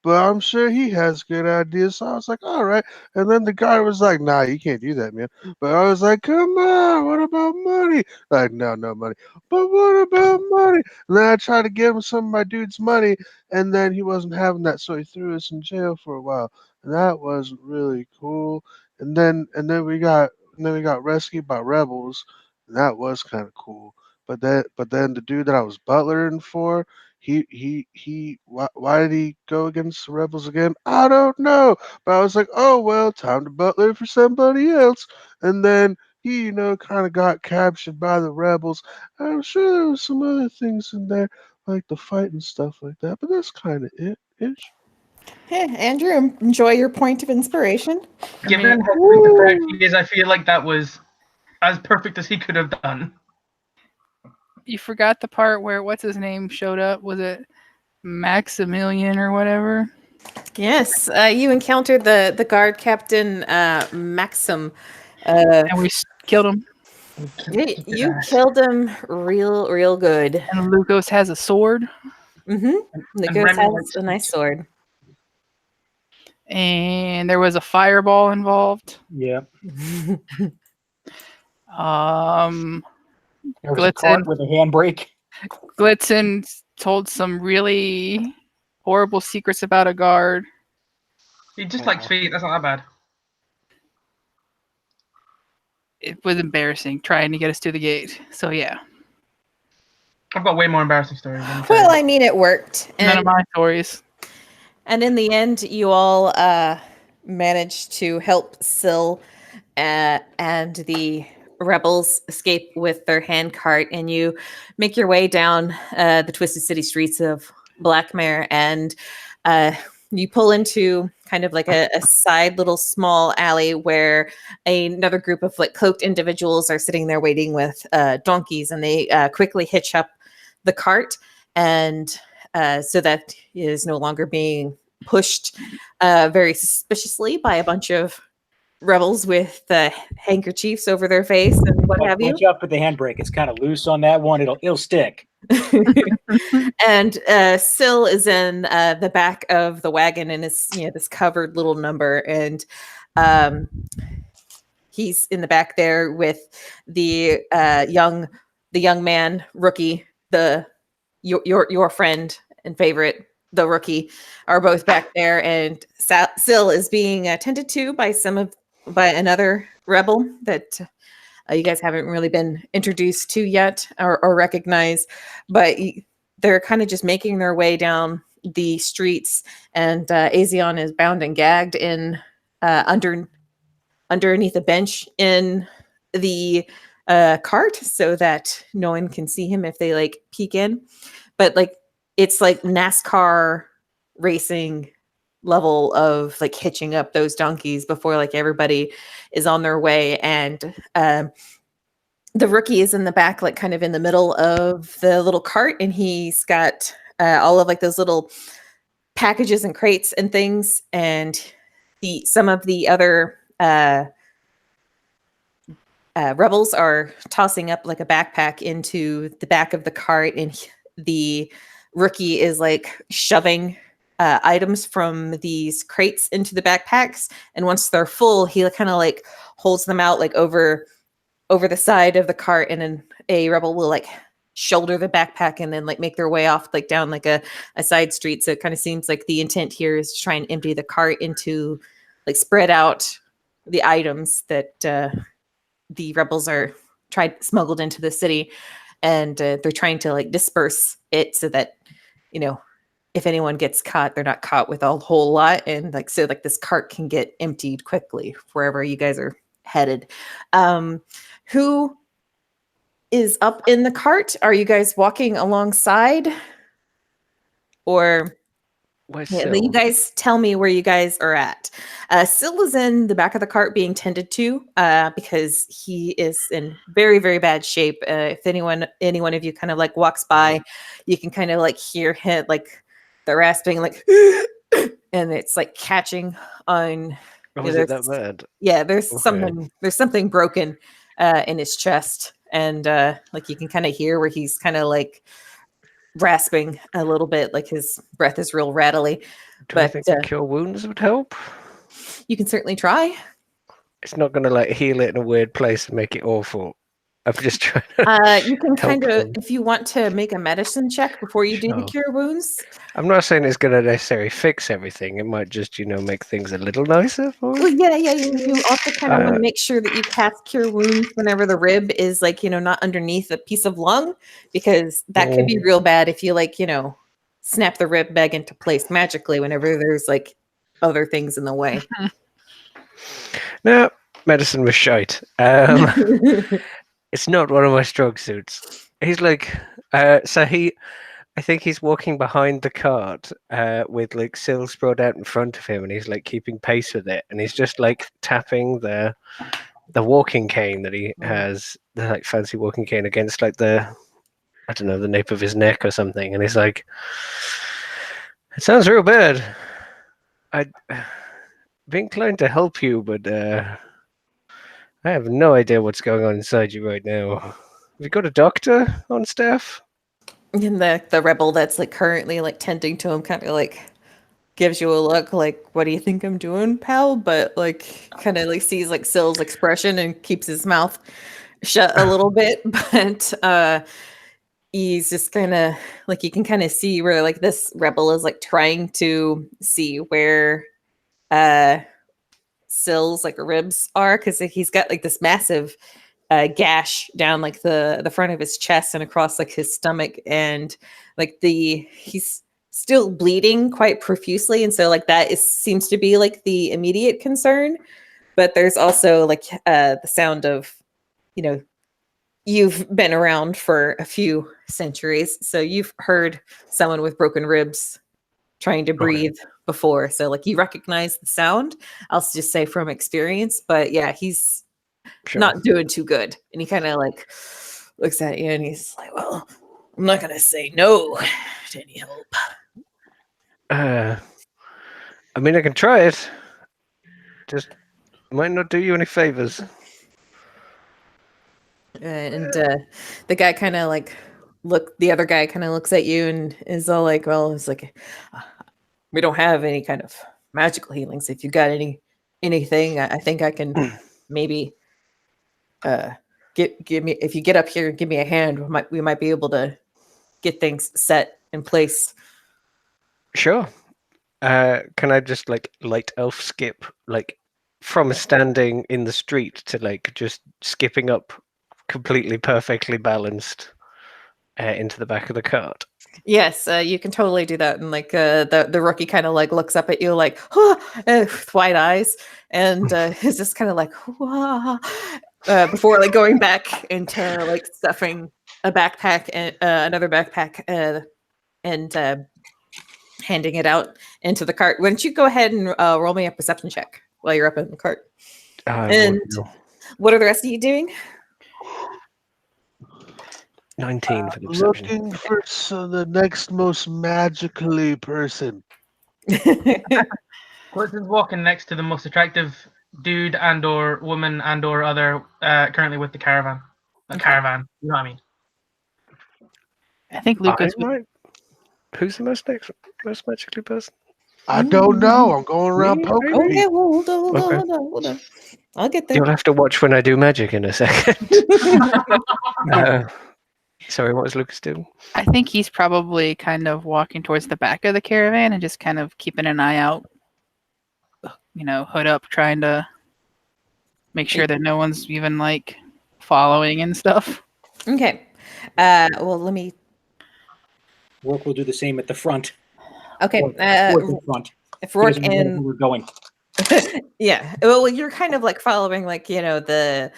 but I'm sure he has good ideas. So I was like, all right. And then the guy was like, nah, you can't do that, man. But I was like, come on, what about money? Like, no, no money. But what about money? And then I tried to give him some of my dude's money, and then he wasn't having that, so he threw us in jail for a while. And that was really cool. And then we got rescued by rebels, and that was kind of cool. But then the dude that I was butlering for, why did he go against the rebels again? I don't know. But I was like, oh well, time to butler for somebody else. And then he, kind of got captured by the rebels. I'm sure there was some other things in there, like the fight and stuff like that. But that's kind of it ish. Hey, Andrew, enjoy your point of inspiration. I Given mean, how quick the fact he is, I feel like that was as perfect as he could have done. you forgot the part where what's his name showed up. Was it Maximilian or whatever? Yes, you encountered the guard captain, Maxim. And we killed him. You killed him real good. And Lucas has a sword. Mm-hmm. Nikos Remy has likes a nice sword. And there was a fireball involved. Yeah. Um, There was a cart with a handbrake. Blitzen told some really horrible secrets about a guard. He just likes feet. That's not that bad. It was embarrassing trying to get us to the gate. So yeah, I've got way more embarrassing stories. let me tell Well, you. I mean, it worked. none of my stories. And in the end, you all managed to help Syl and the rebels escape with their handcart, and you make your way down the twisted city streets of Blackmere, and you pull into kind of like a side little small alley where another group of like cloaked individuals are sitting there waiting with donkeys, and they quickly hitch up the cart, and so that is no longer being pushed very suspiciously by a bunch of rebels with handkerchiefs over their face and what have you. Watch out for the handbrake. It's kind of loose on that one. It'll stick. And Syl is in the back of the wagon and is this covered little number, and he's in the back there with the young man Rookie, your friend and favorite, the Rookie, are both back there, and Syl is being attended to by another rebel that you guys haven't really been introduced to yet or recognized, but they're kind of just making their way down the streets, and Azion is bound and gagged in underneath a bench in the cart so that no one can see him if they like peek in. But like it's like NASCAR racing level of like hitching up those donkeys before like everybody is on their way, and the Rookie is in the back, like kind of in the middle of the little cart, and he's got all of like those little packages and crates and things, and some of the other rebels are tossing up like a backpack into the back of the cart, and the Rookie is like shoving items from these crates into the backpacks, and once they're full, he kind of like holds them out like over the side of the cart, and then a rebel will like shoulder the backpack and then like make their way off like down like a side street. So it kind of seems like the intent here is to try and empty the cart into like spread out the items that the rebels are smuggled into the city, and they're trying to like disperse it so that if anyone gets caught, they're not caught with a whole lot, and like so like this cart can get emptied quickly wherever you guys are headed. Who is up in the cart? Are you guys walking alongside, or you guys tell me where you guys are at? Syl is in the back of the cart being tended to because he is in very, very bad shape. If any one of you kind of like walks by, you can kind of like hear him like the rasping, like, and it's like catching on. Was it that bad? Yeah, there's Okay. something broken in his chest, and like you can kind of hear where he's kind of like rasping a little bit, like his breath is real rattly. Do I But think the cure wounds would help? you can certainly try. It's not going to like heal it in a weird place and make it awful. I'm just trying to. You can help kind of, them. if you want to make a medicine check before you do the Sure. cure wounds. I'm not saying it's going to necessarily fix everything. It might just, make things a little nicer for Well, it. yeah. You also kind of want to Uh, make sure that you cast cure wounds whenever the rib is like, not underneath a piece of lung, because that could be real bad if you like, snap the rib back into place magically whenever there's like other things in the way. No, medicine was shite. It's not one of my strong suits. He's like, I think he's walking behind the cart with like Syl spread out in front of him, and he's like keeping pace with it, and he's just like tapping the walking cane that he has, the like fancy walking cane against like the nape of his neck or something, and he's like, it sounds real bad. I'd be inclined to help you, but I have no idea what's going on inside you right now. Have you got a doctor on staff? And the rebel that's like currently like tending to him kind of like gives you a look like, what do you think I'm doing, pal? But like kind of like sees like Syl's expression and keeps his mouth shut a little bit. But he's just kind of like, you can kind of see where like this rebel is like trying to see where Syl's like ribs are, because he's got like this massive gash down like the front of his chest and across like his stomach, and like he's still bleeding quite profusely, and so like that seems to be like the immediate concern. But there's also like the sound of, you've been around for a few centuries, so you've heard someone with broken ribs trying to breathe before, so like you recognize the sound. I'll just say from experience. But yeah, he's not doing too good, and he kind of like looks at you and he's like, well, I'm not gonna say no to any help. I mean, I can try it. Just might not do you any favors. And the guy kind of like the other guy kind of looks at you and is all like, well, it's like, we don't have any kind of magical healings. If you got anything, I think I can maybe give me, if you get up here and give me a hand, we might be able to get things set in place. Sure. Can I just like light elf skip, like from standing in the street to like just skipping up completely perfectly balanced into the back of the cart? Yes, you can totally do that. And like the rookie kind of like looks up at you like, with wide eyes, and is just kind of like, before like going back into like stuffing a backpack and another backpack and handing it out into the cart. Why don't you go ahead and roll me a perception check while you're up in the cart? And what are the rest of you doing? 19 for the perception. Looking for the next most magically person. Glisten's walking next to the most attractive dude and or woman and or other currently with the caravan. Caravan, you know what I mean? I think Lucas. Who's the most magically person? I don't know. I'm going around poking Okay, people. well, hold on. I'll get there. You'll have to watch when I do magic in a second. Sorry, what was Lucas doing? I think he's probably kind of walking towards the back of the caravan and just kind of keeping an eye out, hood up, trying to make sure that no one's even like following and stuff. Okay. Well, let me. Rourke will do the same at the front. Okay. Rourke in front. If Rourke He doesn't know and where we're going. yeah, well, you're kind of like following like the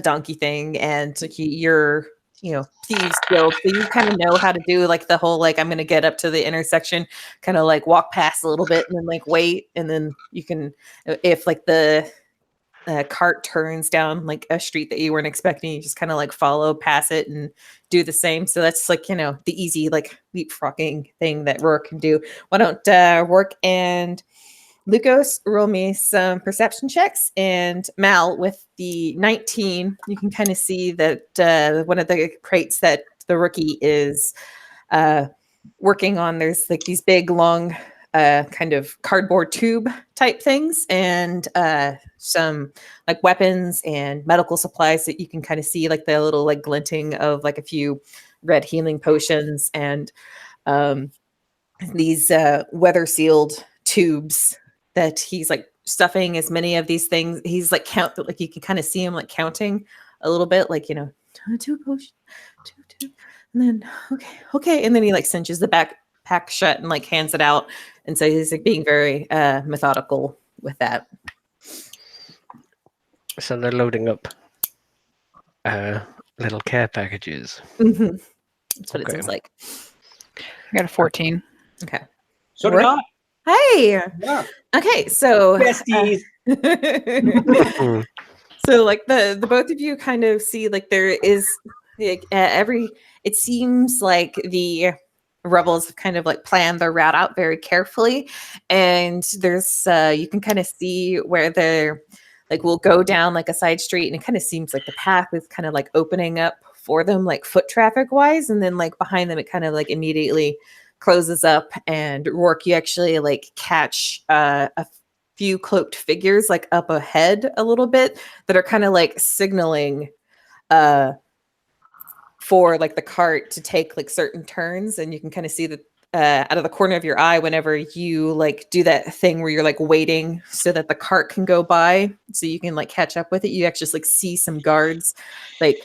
donkey thing, and you're thieves guild, so you kind of know how to do like the whole like, I'm gonna get up to the intersection, kind of like walk past a little bit and then like wait, and then you can, if like the cart turns down like a street that you weren't expecting, you just kind of like follow past it and do the same. So that's like the easy like leapfrogging thing that Rourke can do. Why don't Rourke and Lucas roll me some perception checks, and Mal with the 19, you can kind of see that one of the crates that the rookie is working on. There's like these big, long, kind of cardboard tube type things, and some like weapons and medical supplies that you can kind of see, like the little like glinting of like a few red healing potions, and these weather sealed tubes that he's like stuffing as many of these things. He's like like you can kind of see him like counting a little bit, like, two potions, two, and then okay, and then he like cinches the backpack shut and like hands it out, and so he's like being very methodical with that. So they're loading up little care packages. Mm-hmm. That's what it Okay. seems like. I got a 14. Okay. So did I. Hey. Yeah. Okay, so Besties. Hmm. so like the both of you kind of see like there is like it seems like the rebels have kind of like planned their route out very carefully, and there's you can kind of see where they're like will go down like a side street, and it kind of seems like the path is kind of like opening up for them like foot traffic wise, and then like behind them it kind of like immediately closes up, and Rourke, you actually like catch a few cloaked figures like up ahead a little bit that are kind of like signaling for like the cart to take like certain turns, and you can kind of see that out of the corner of your eye whenever you like do that thing where you're like waiting so that the cart can go by so you can like catch up with it. You actually just like see some guards like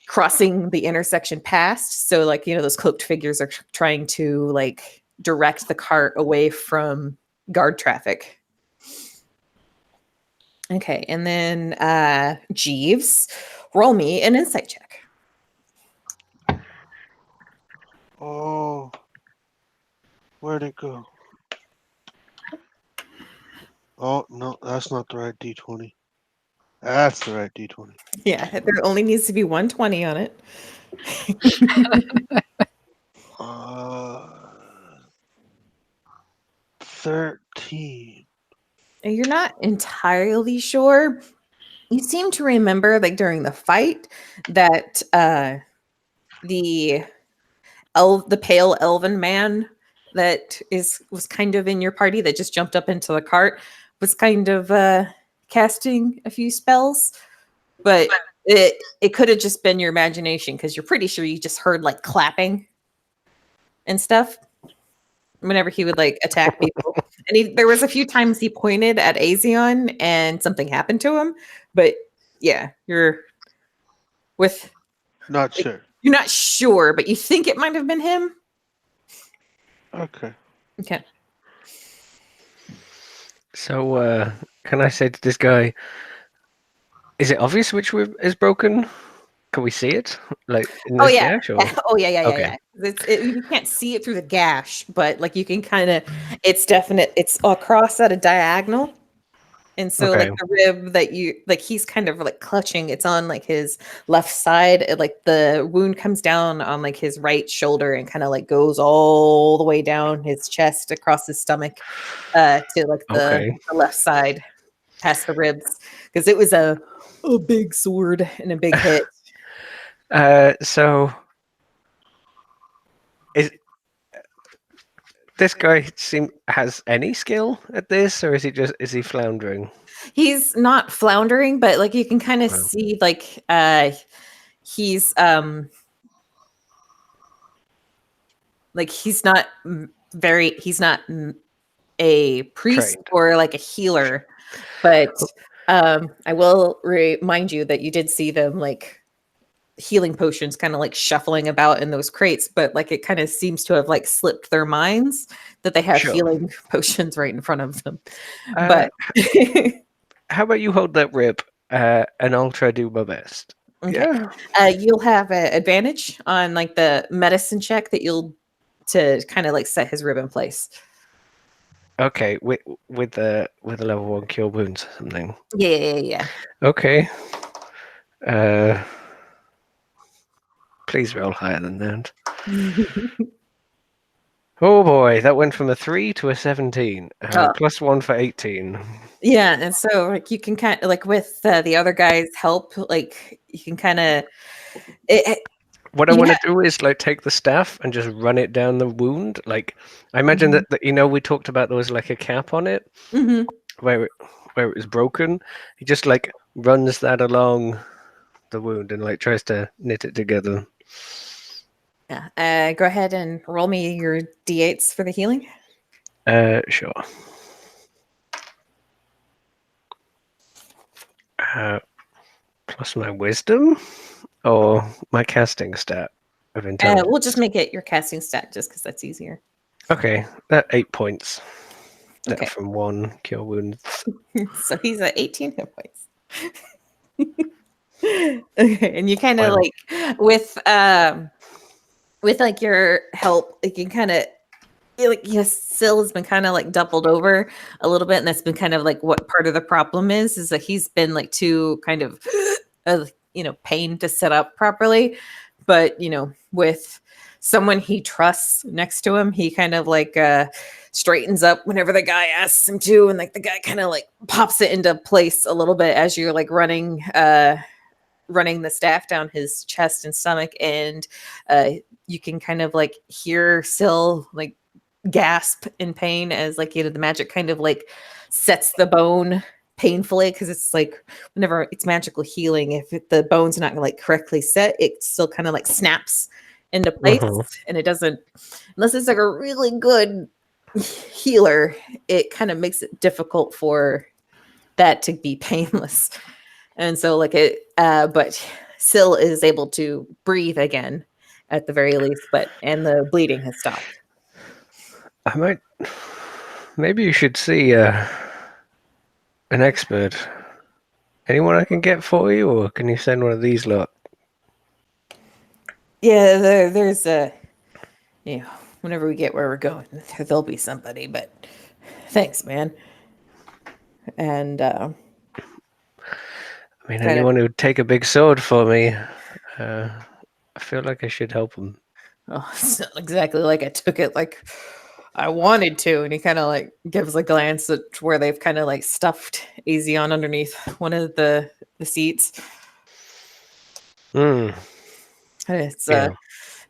crossing the intersection past, so like those cloaked figures are trying to like direct the cart away from guard traffic. Okay, and then Jeeves, roll me an insight check. Oh, where'd it go? Oh, no, that's not the right D20. That's the right D20. Yeah, there only needs to be 120 on it. 13. And you're not entirely sure. You seem to remember, like during the fight, that the pale elven man that was kind of in your party that just jumped up into the cart was kind of casting a few spells, but it could have just been your imagination, because you're pretty sure you just heard like clapping and stuff whenever he would like attack people. And there was a few times he pointed at Azion and something happened to him, but yeah, you're Not sure. you're not sure, but you think it might have been him. Okay. Okay. So can I say to this guy, is it obvious which is broken? Can we see it? Like in this gash? Or? Oh yeah. Okay. You can't see it through the gash, but like you can kind of, it's definite. It's across at a diagonal, and so Okay. like the rib that you like, he's kind of like clutching. It's on like his left side. Like the wound comes down on like his right shoulder and kind of like goes all the way down his chest across his stomach to like the left side past the ribs, because it was a big sword and a big hit. So is this guy has any skill at this, or is he floundering? He's not floundering, but like you can kind of see like he's like he's not a priest Trained. or like a healer, but I will remind you that you did see them like healing potions kind of like shuffling about in those crates, but like it kind of seems to have like slipped their minds that they have healing potions right in front of them. But how about you hold that rib and I'll try to do my best. Okay. Yeah. You'll have an advantage on like the medicine check to kind of like set his rib in place. Okay, with the level 1 cure wounds or something. Yeah. Okay. Please roll higher than that. Oh boy, that went from a 3 to a 17. Plus 1 for 18. Yeah, and so like you can kind of like with the other guy's help, like you can kind of what I want Yeah. to do is like take the staff and just run it down the wound. Like I imagine that we talked about there was like a cap on it Hmm. where it was broken. He just like runs that along the wound and like tries to knit it together. Yeah. Go ahead and roll me your d8s for the healing. Sure. Plus my wisdom or my casting stat of intelligence. We'll just make it your casting stat just because that's easier. Okay, that 8 points. That Okay. from 1 cure wound. So he's at 18 hit points. Okay, and you kind of Wow. like with like your help, like you kind of like yes, Syl has been kind of like doubled over a little bit, and that's been kind of like what part of the problem is that he's been like too kind of pain to set up properly, but with someone he trusts next to him, he kind of like straightens up whenever the guy asks him to, and like the guy kind of like pops it into place a little bit as you're like running the staff down his chest and stomach, and you can kind of like hear Syl like gasp in pain as like the magic kind of like sets the bone painfully, because it's like whenever it's magical healing, if the bone's not like correctly set, it still kind of like snaps into place, and it doesn't, unless it's like a really good healer, it kind of makes it difficult for that to be painless. And so like but Syl is able to breathe again at the very least, and the bleeding has stopped. I might. Maybe you should see an expert. Anyone I can get for you, or can you send one of these lot? Yeah, there's whenever we get where we're going, there'll be somebody, but thanks, man. And I mean, anyone who'd take a big sword for me. I feel like I should help him. oh, it's not exactly like I took it like I wanted to. And he kind of like gives a glance at where they've kind of like stuffed Azion underneath one of the seats. Hmm. It's Yeah.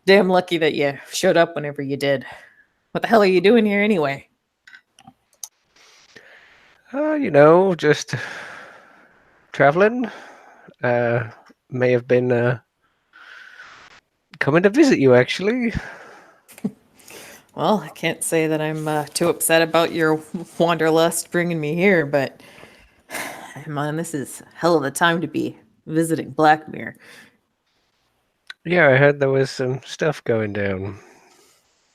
damn lucky that you showed up whenever you did. What the hell are you doing here anyway? Just traveling. May have been coming to visit you, actually. Well, I can't say that I'm too upset about your wanderlust bringing me here, but man, this is hell of a time to be visiting Blackmere. Yeah, I heard there was some stuff going down.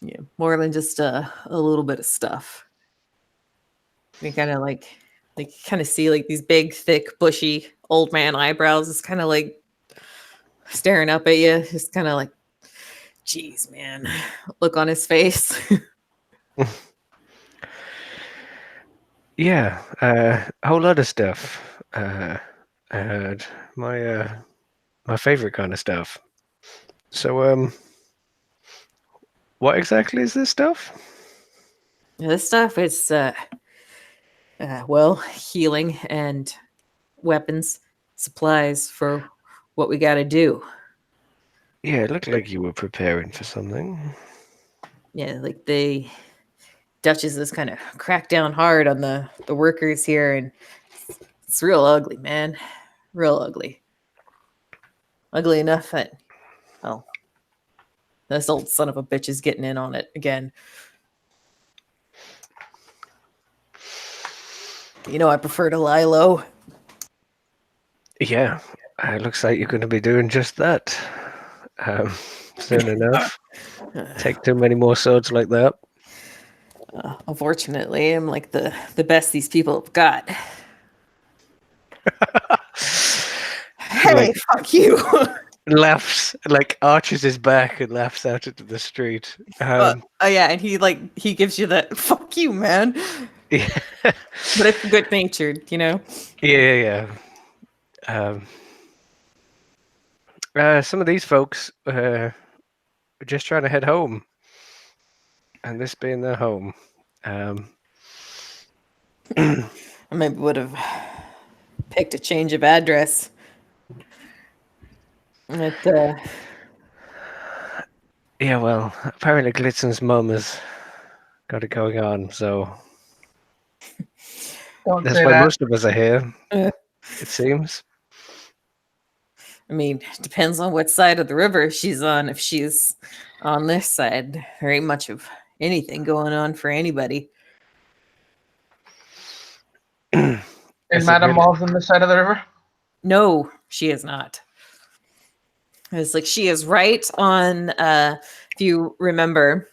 Yeah, more than just a little bit of stuff. You kind of like kind of see like these big, thick, bushy old man eyebrows. It's kind of like staring up at you. Just kind of like, geez, man, look on his face. Yeah, a whole lot of stuff. I heard my favorite kind of stuff. So, what exactly is this stuff? This stuff is well, healing and weapons, supplies for what we got to do. Yeah, it looked like you were preparing for something. Yeah, like the Duchess has kind of cracked down hard on the workers here, and it's real ugly, man. Real ugly. Ugly enough that, oh, this old son of a bitch is getting in on it again. I prefer to lie low. Yeah, it looks like you're going to be doing just that soon enough. Take too many more swords like that. Unfortunately, I'm like the best these people have got. Hey, Like, fuck you. laughs, like arches his back and laughs out into the street. Oh yeah, and he gives you that fuck you, man. Yeah, But it's good natured, yeah. Some of these folks are just trying to head home, and this being their home. I maybe would have picked a change of address. It Yeah, well, apparently Glitzen's mum has got it going on, so Don't that's say why that. most of us are here, Uh, it seems. I mean, depends on what side of the river she's on. If she's on this side, there ain't much of anything going on for anybody. Is Is it Madame really- Malls on this side of the river? No, she is not. It's like she is right on. If you remember,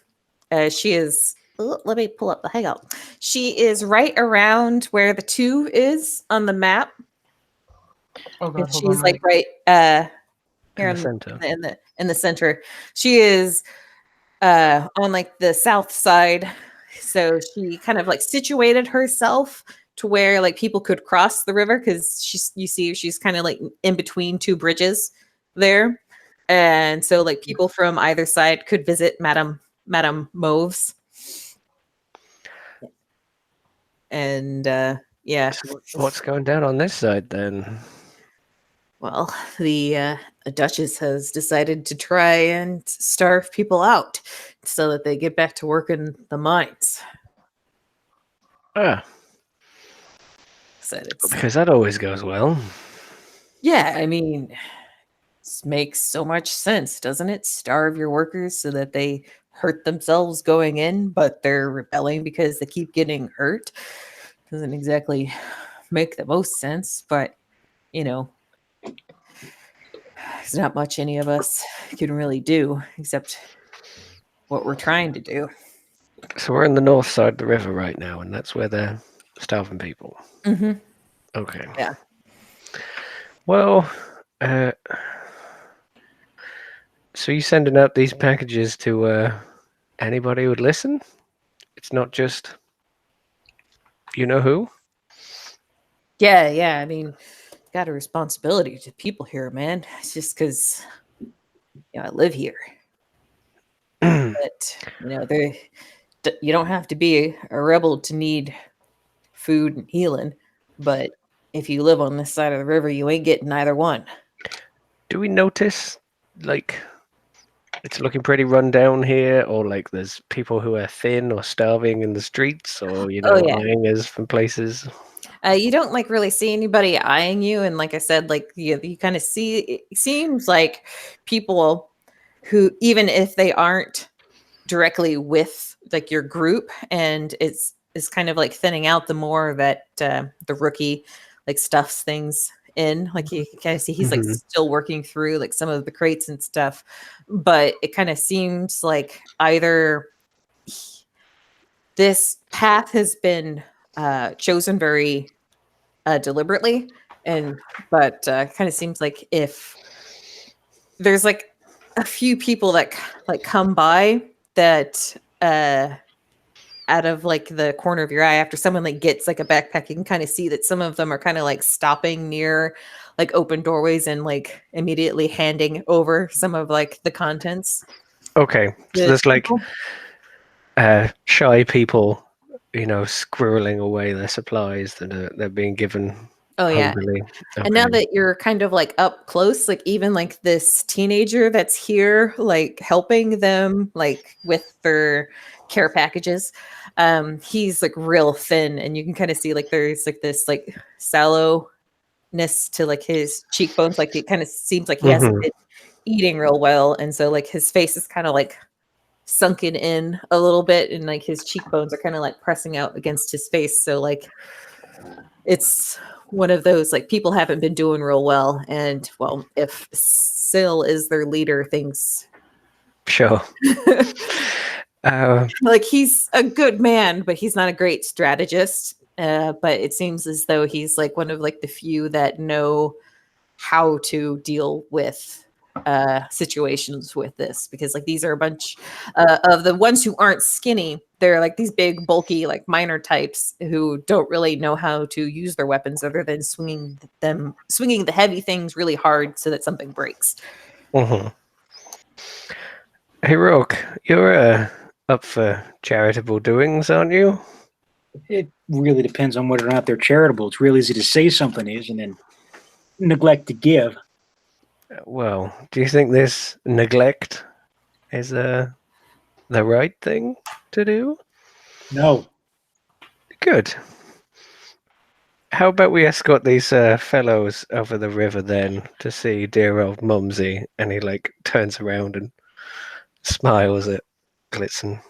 she is. Oh, let me pull up the hangout. She is right around where the 2 is on the map. Oh god, hold She's on. like right here in the center? in the center. She is on like the south side, so she kind of like situated herself to where like people could cross the river, because she's kind of like in between 2 bridges there, and so like people from either side could visit Madame Mauve's. And yeah, So what's going down on this side then? well, the Duchess has decided to try and starve people out so that they get back to work in the mines. Ah, Said it's because that always goes well. yeah, I mean, this makes so much sense, doesn't it? Starve your workers so that they hurt themselves going in, but they're rebelling because they keep getting hurt. Doesn't exactly make the most sense, but you know, there's not much any of us can really do except what we're trying to do. So we're in the north side of the river right now, and that's where they're starving people. Mm-hmm. Okay. Yeah. Well, so you sending out these packages to anybody who would listen? It's not just you know who? Yeah. I mean, got a responsibility to people here, man. It's just because I live here. But you don't have to be a rebel to need food and healing. But if you live on this side of the river, you ain't getting either one. Do we notice, like, it's looking pretty run down here, or like there's people who are thin or starving in the streets, or Oh yeah. eyeing us from places? You don't like really see anybody eyeing you, and like I said, like you kind of see. It seems like people who, even if they aren't directly with like your group, and it's kind of like thinning out the more that the rookie like stuffs things in. Like you kind of see he's like Mhm. still working through like some of the crates and stuff, but it kind of seems like either this path has been chosen very deliberately, but kind of seems like if there's like a few people that like come by that out of like the corner of your eye, after someone like gets like a backpack, you can kind of see that some of them are kind of like stopping near like open doorways and like immediately handing over some of like the contents. Okay, so to there's like people. shy people, squirreling away their supplies that they're being given Oh yeah. hungrily. And now Okay. that you're kind of like up close, like even like this teenager that's here, like helping them like with their care packages, he's like real thin, and you can kind of see like there's like this like sallowness to like his cheekbones. Like it kind of seems like he hasn't Mhm. been eating real well, and so like his face is kind of like sunken in a little bit, and like his cheekbones are kind of like pressing out against his face. So like it's one of those like people haven't been doing real well, and well, if Syl is their leader, things Sure. like he's a good man, but he's not a great strategist. But it seems as though he's like one of like the few that know how to deal with situations with this, because like these are a bunch of the ones who aren't skinny. They're like these big bulky like miner types who don't really know how to use their weapons other than swinging the heavy things really hard so that something breaks. Mhm. Hey, Rook, you're up for charitable doings, aren't you? It really depends on whether or not they're charitable. It's real easy to say something is and then neglect to give. Well, do you think this neglect is the right thing to do? No. Good. How about we escort these fellows over the river then to see dear old Mumsy? And he like turns around and smiles at Blitzen.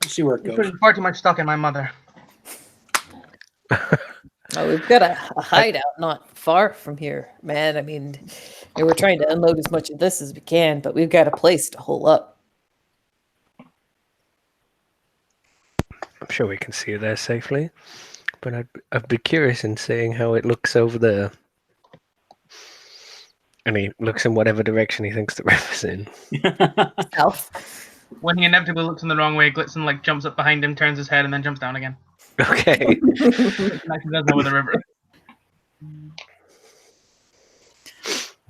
See where it You're goes. putting far too much stock in my mother. Oh, we've got a hideout not far from here, man. I mean, we're trying to unload as much of this as we can, but we've got a place to hole up. I'm sure we can see you there safely, but I'd be curious in seeing how it looks over there. And he looks in whatever direction he thinks the river's in. South. When he inevitably looks in the wrong way, Blitzen like jumps up behind him, turns his head, and then jumps down again. Okay. Blitzen actually does know where the river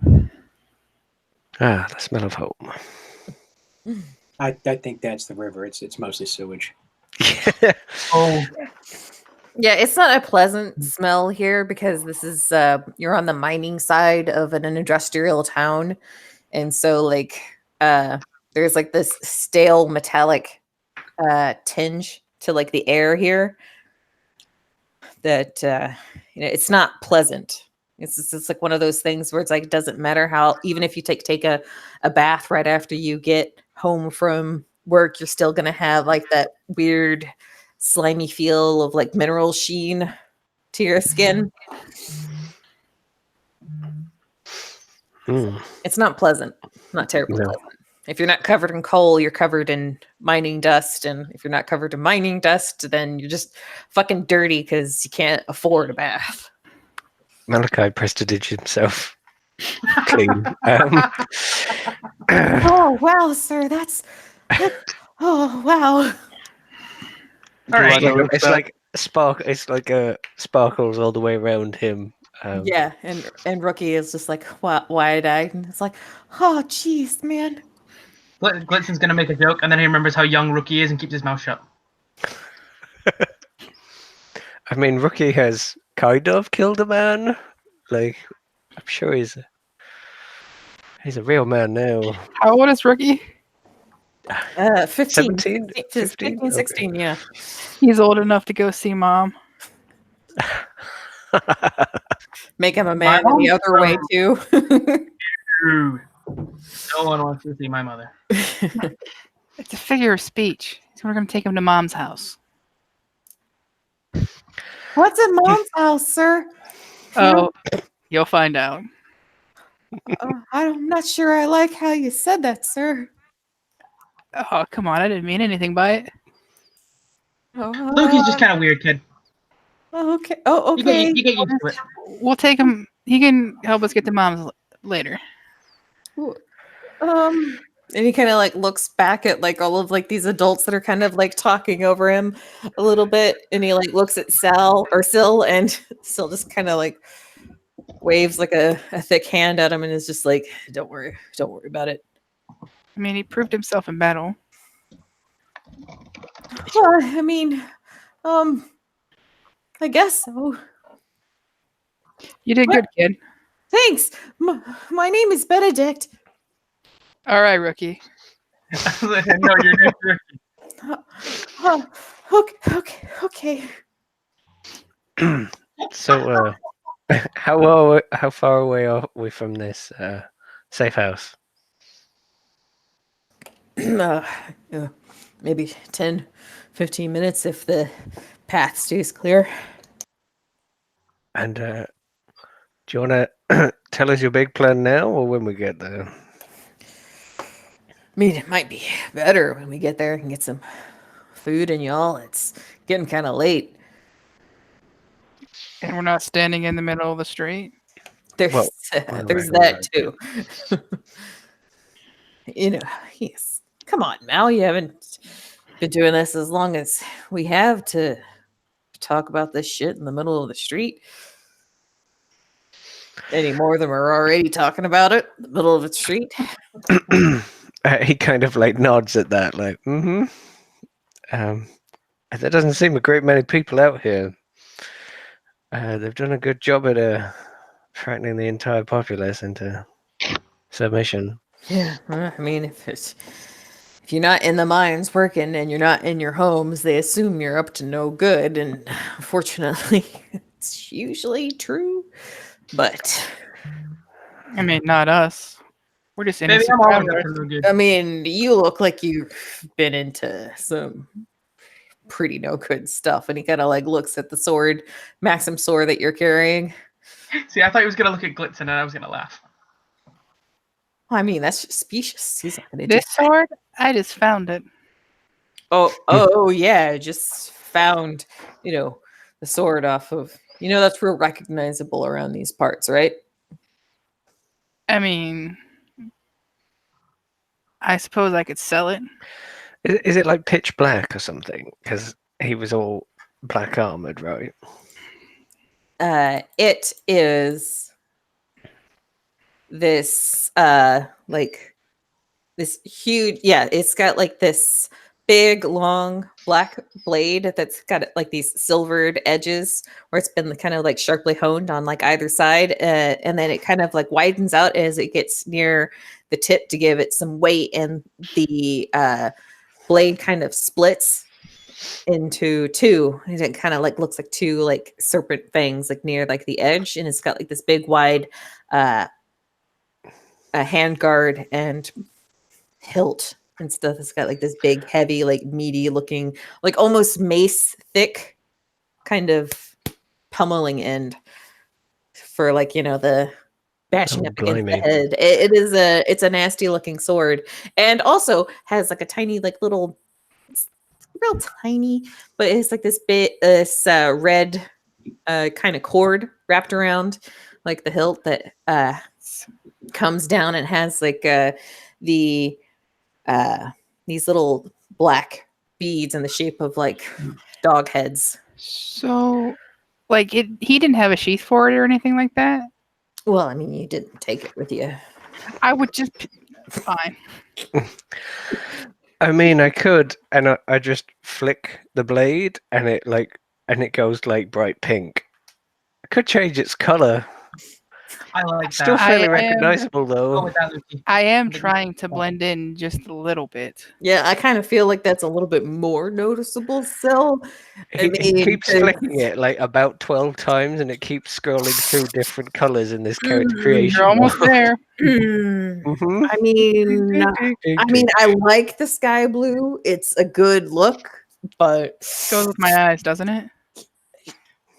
is. Ah, the smell of home. I think that's the river. It's mostly sewage. Oh, Yeah, it's not a pleasant smell here because this is you're on the mining side of an industrial town, and so like there's like this stale metallic tinge to like the air here that it's not pleasant. It's like one of those things where it's like it doesn't matter how, even if you take a bath right after you get home from work, you're still gonna have like that weird slimy feel of like mineral sheen to your skin. It's not pleasant, not terribly No. pleasant. If you're not covered in coal, you're covered in mining dust, and if you're not covered in mining dust, then you're just fucking dirty because you can't afford a bath. Malachi prestidigitated himself clean. Oh wow, sir, oh wow. all right. Do I know It's that? like sparkles all the way around him. Yeah, and Rookie is just like wide-eyed, and it's like, oh jeez, man. Glitzen's gonna make a joke, and then he remembers how young Rookie is and keeps his mouth shut. I mean, Rookie has kind of killed a man. Like, I'm sure he's a real man now. How old is Rookie? 15, 17? 15, 15? 16, yeah. He's old enough to go see mom. Make him a man in the other way too. True. No one wants to see my mother. It's a figure of speech. So we're going to take him to mom's house. What's in mom's house, sir? Oh, you'll find out. I'm not sure I like how you said that, sir. Oh, come on. I didn't mean anything by it. Loki's just kind of weird, kid. Okay. Oh, okay. You get used to it. We'll take him. He can help us get to mom's later. And he kind of like looks back at like all of like these adults that are kind of like talking over him a little bit, and he like looks at Syl, and Syl just kind of like waves like a thick hand at him and is just like, don't worry about it. I mean, he proved himself in battle. Well, I mean, I guess so. You did good, kid. Thanks. My name is Benedict. All right, Rookie. No, you're just Okay. So, how far away are we from this safe house? Maybe 10, 15 minutes if the path stays clear. And do you want to tell us your big plan now, or when we get there? I mean, it might be better when we get there and get some food and y'all. It's getting kind of late. And we're not standing in the middle of the street. There's Well, there's right. that too. Yes. Come on, Mal. You haven't been doing this as long as we have to talk about this shit in the middle of the street. Any more than we're already talking about it in the middle of the street. He kind of like nods at that, like, mm-hmm. There doesn't seem a great many people out here. They've done a good job at frightening the entire populace into submission. Yeah, I mean, if you're not in the mines working and you're not in your homes, they assume you're up to no good, and unfortunately, it's usually true. But I mean, not us. We're just Maybe innocent I'm always up travelers. to no good. I mean, you look like you've been into some pretty no good stuff. And he kind of like looks at the sword, Maxim sword that you're carrying. See, I thought he was gonna look at Glitz and I was gonna laugh. I mean, that's just specious. He's not gonna do This sword, I just found it. oh yeah, just found, the sword off of, that's real recognizable around these parts, right? I mean, I suppose I could sell it. Is it like pitch black or something? Because he was all black armored, right? It is this like this huge, yeah, it's got like this big long black blade that's got like these silvered edges where it's been kind of like sharply honed on like either side, and then it kind of like widens out as it gets near the tip to give it some weight, and the blade kind of splits into two, and it kind of like looks like two like serpent fangs like near like the edge, and it's got like this big wide a hand guard and hilt and stuff. It's got like this big heavy like meaty looking like almost mace thick kind of pummeling end for like the bashing Oh, up against the blimey. head. It's a nasty looking sword, and also has like a tiny like little, real tiny, but it's like this bit red kind of cord wrapped around like the hilt that comes down and has like the these little black beads in the shape of like dog heads. So, like, he didn't have a sheath for it or anything like that? Well, I mean, you didn't take it with you. I would just... Fine. I mean, I could, and I just flick the blade, and it goes like bright pink. I could change its color. I like Still that. fairly I am- recognizable Go though. with that, Lucy. I am But- trying to blend in just a little bit. Yeah, I kind of feel like that's a little bit more noticeable still. He mean, keeps 'cause- flicking it like about 12 times, and it keeps scrolling through different colors in this character creation. You're almost there. Mhm. I mean, I like the sky blue. It's a good look, but Goes with my eyes, doesn't it?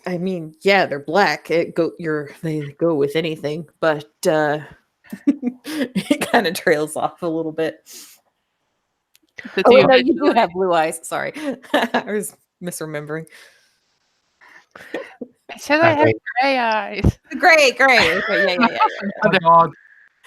I mean, yeah, they're black. They go with anything, but it kind of trails off a little bit. The Oh, two wait, no, heads- you do have blue eyes. Sorry, I was misremembering. I said I have Right. gray eyes. Great. Okay, yeah. Oh, God.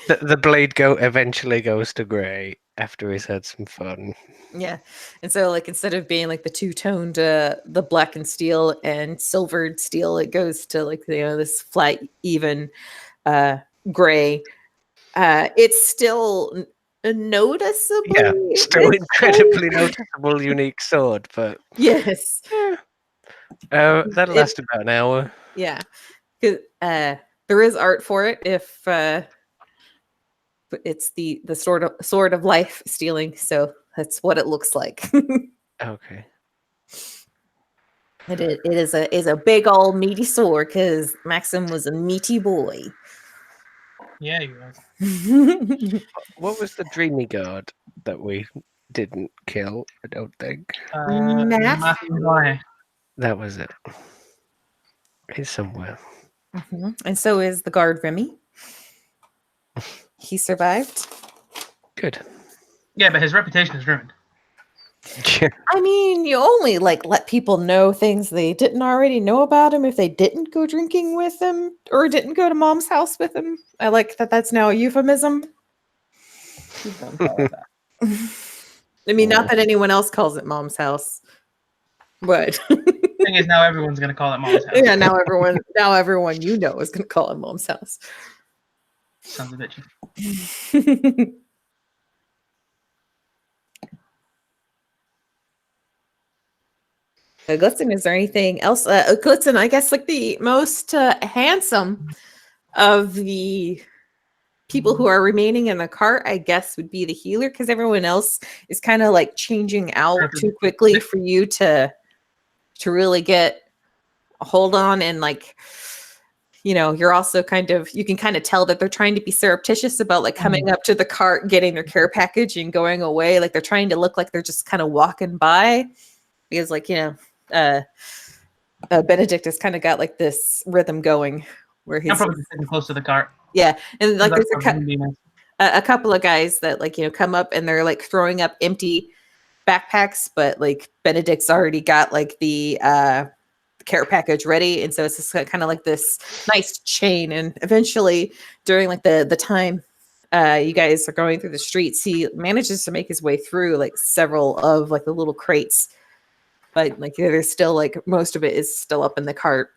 The blade eventually goes to grey after he's had some fun. Yeah. And so like instead of being like the two-toned the black and steel and silvered steel, it goes to like this flat even gray. It's still noticeably Yeah, still it's incredibly noticeable, unique sword, but yes. that'll It- last about an hour. Yeah. 'Cause, there is art for it if but it's the sword of life stealing, so that's what it looks like. Okay. It is a big old meaty sword because Maxim was a meaty boy. Yeah, you are. What was the dreamy guard that we didn't kill? I don't think Matthew Why? that was it. He's somewhere. And so is the guard Remy. He survived. Good. Yeah, but his reputation is ruined. I mean, you only like let people know things they didn't already know about him if they didn't go drinking with him or didn't go to mom's house with him. I like that that's now a euphemism. I mean, not that anyone else calls it mom's house, but Thing is, now everyone's gonna call it mom's house. yeah, now everyone is going to call it mom's house. Sons of bitches. Glitzen, is there anything else? Glitzen, I guess like the most handsome of the people who are remaining in the cart, I guess, would be the healer, because everyone else is kind of like changing out too quickly for you to really get a hold on. And like, you're also you can kind of tell that they're trying to be surreptitious about like coming up to the cart, getting their care package and going away. Like they're trying to look like they're just kind of walking by, because like, Benedict has kind of got like this rhythm going where I'm he's probably just sitting close to the cart. yeah. And like That's there's probably nice. a couple of guys that like, come up and they're like throwing up empty backpacks, but like Benedict's already got like the care package ready, and so it's just kind of like this nice chain. And eventually during like the time you guys are going through the streets, he manages to make his way through like several of like the little crates, but like there's still like most of it is still up in the cart.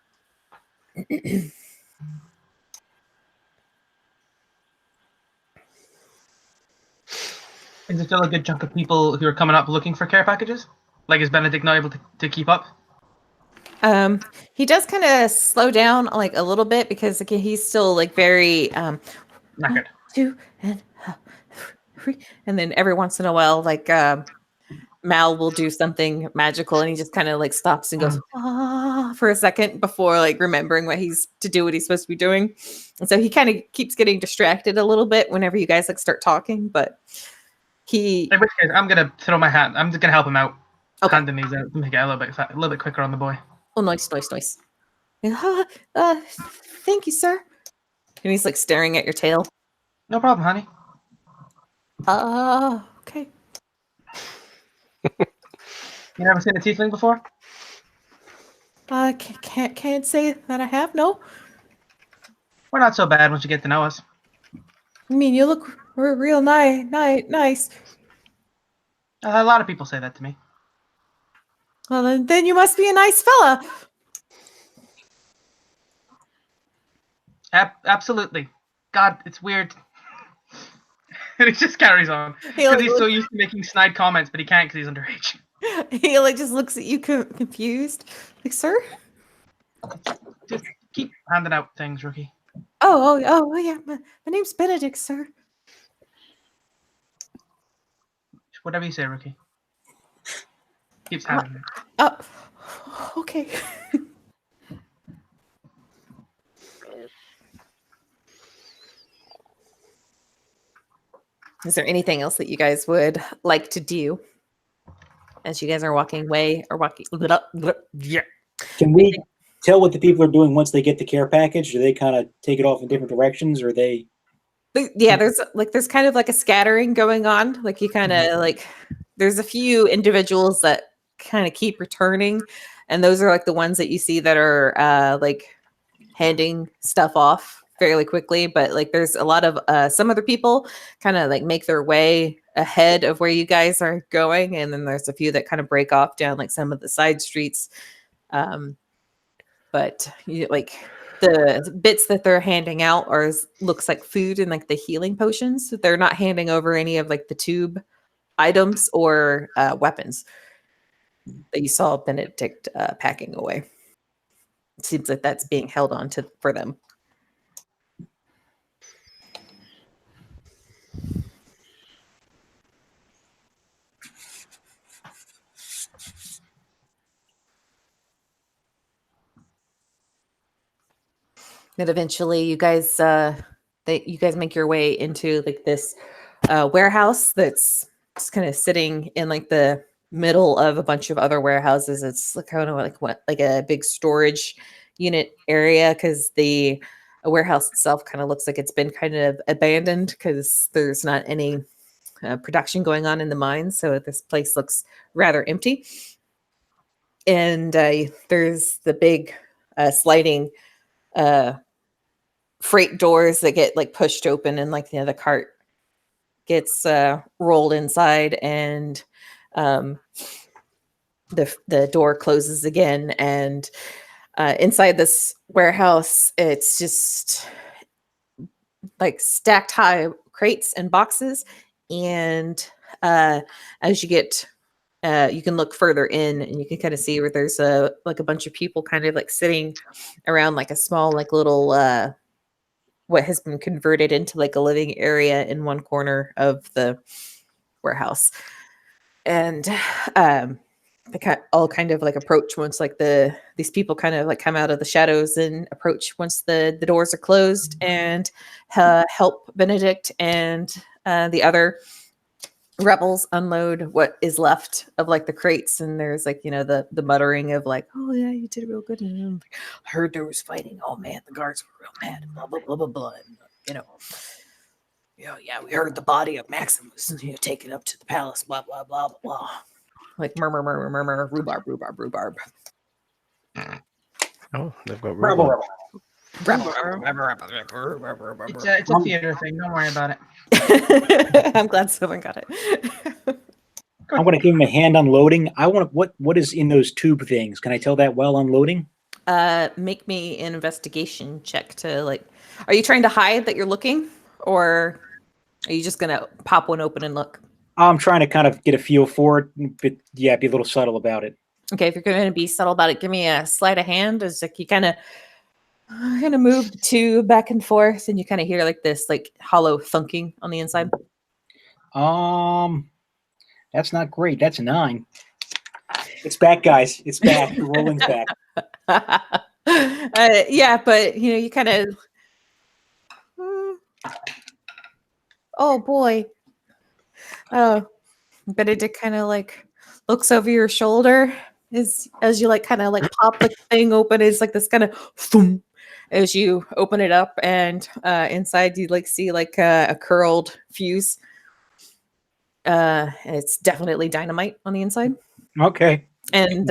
Is there still a good chunk of people who are coming up looking for care packages? Like, is Benedict not able to keep up? He does kind of slow down like a little bit, because again, he's still like very Knackered. 2 and 3, and then every once in a while, like Mal will do something magical, and he just kind of like stops and goes for a second before like remembering what he's supposed to be doing. And so he kind of keeps getting distracted a little bit whenever you guys like start talking, but he. In which case, I'm gonna throw my hat. I'm just gonna help him out. Okay. Handing these out to make it a little bit quicker on the boy. Oh, nice. Thank you, sir. And he's like staring at your tail. No problem, honey. Okay. You never seen a tiefling before? Can't say that I have. No. We're not so bad once you get to know us. I mean, you look real nice. A lot of people say that to me. Well, then you must be a nice fella. Absolutely. God, it's weird. And he just carries on. Because he's so used to making snide comments, but he can't because he's underage. He like just looks at you confused. Like, sir? Just keep handing out things, rookie. Oh yeah. My name's Benedict, sir. Whatever you say, rookie. Keeps handing it. Oh, okay. Is there anything else that you guys would like to do as you guys are walking away or walking? Yeah. Can we tell what the people are doing once they get the care package? Do they kind of take it off in different directions, or they? Yeah, there's kind of like a scattering going on. Like you kind of like there's a few individuals that kind of keep returning, and those are like the ones that you see that are like handing stuff off fairly quickly. But like there's a lot of some other people kind of like make their way ahead of where you guys are going, and then there's a few that kind of break off down like some of the side streets. But like the bits that they're handing out looks like food and like the healing potions. They're not handing over any of like the tube items or weapons that you saw Benedict packing away. It seems like that's being held on to for them. And eventually you guys make your way into like this warehouse that's just kind of sitting in like the middle of a bunch of other warehouses. It's kind of like a big storage unit area, because the warehouse itself kind of looks like it's been kind of abandoned because there's not any production going on in the mine. So this place looks rather empty. And there's the big sliding freight doors that get like pushed open, and like the cart gets rolled inside, and the door closes again. And inside this warehouse, it's just like stacked high crates and boxes. And as you get you can look further in, and you can kind of see where there's a bunch of people kind of like sitting around like a small like little what has been converted into like a living area in one corner of the warehouse. And they all kind of like approach once like these people kind of like come out of the shadows and approach once the doors are closed, and help Benedict and the other rebels unload what is left of like the crates. And there's like, you know, the muttering of like, oh yeah, you did real good, and I'm like, I heard there was fighting, oh man, the guards were real mad, blah blah blah blah blah, and, you know, yeah, we heard the body of Maximus, you know, taken up to the palace, blah blah blah blah blah, like murmur murmur murmur, rhubarb rhubarb rhubarb. Oh, they've got Rebel, rhubarb. It's a theater thing. Don't worry about it. I'm glad someone got it. I'm going to give him a hand unloading. I want to, what is in those tube things? Can I tell that while unloading? Make me an investigation check to like, are you trying to hide that you're looking, or are you just gonna pop one open and look? I'm trying to kind of get a feel for it, but yeah, be a little subtle about it. Okay, if you're going to be subtle about it, give me a sleight of hand. As like you kind of move the two back and forth, and you kind of hear like this like hollow thunking on the inside. That's not great. That's a 9. It's back, guys. It's back. The rolling's back. Yeah, but you know, you kind of. Oh boy. Oh, Benedict kind of like looks over your shoulder as you like kind of like pop the thing open. It's like this kind of boom as you open it up, and inside you like see like a curled fuse. And it's definitely dynamite on the inside. Okay. And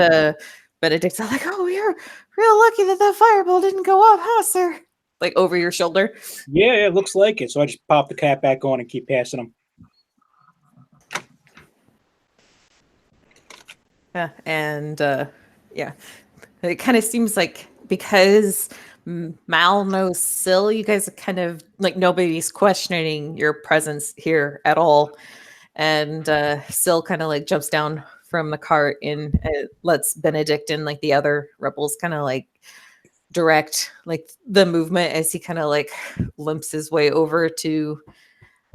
Benedict's like, "Oh, you're real lucky that fireball didn't go off, huh, sir?" Like over your shoulder. Yeah, it looks like it. So I just pop the cap back on and keep passing them. Yeah, and yeah, it kind of seems like because Mal knows Syl, you guys are kind of like nobody's questioning your presence here at all. And Syl kind of like jumps down from the cart and lets Benedict and like the other rebels kind of like direct like the movement as he kind of like limps his way over to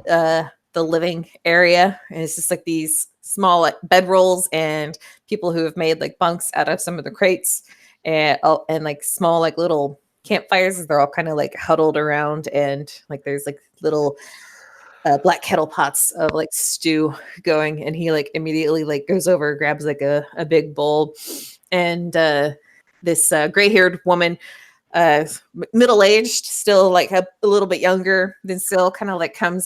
the living area. And it's just like these small like bedrolls and people who have made like bunks out of some of the crates, and like small like little campfires. They're all kind of like huddled around, and like there's like little black kettle pots of like stew going, and he like immediately like goes over, grabs like a big bowl, and this gray-haired woman, middle-aged, still like a little bit younger than Syl, kind of like comes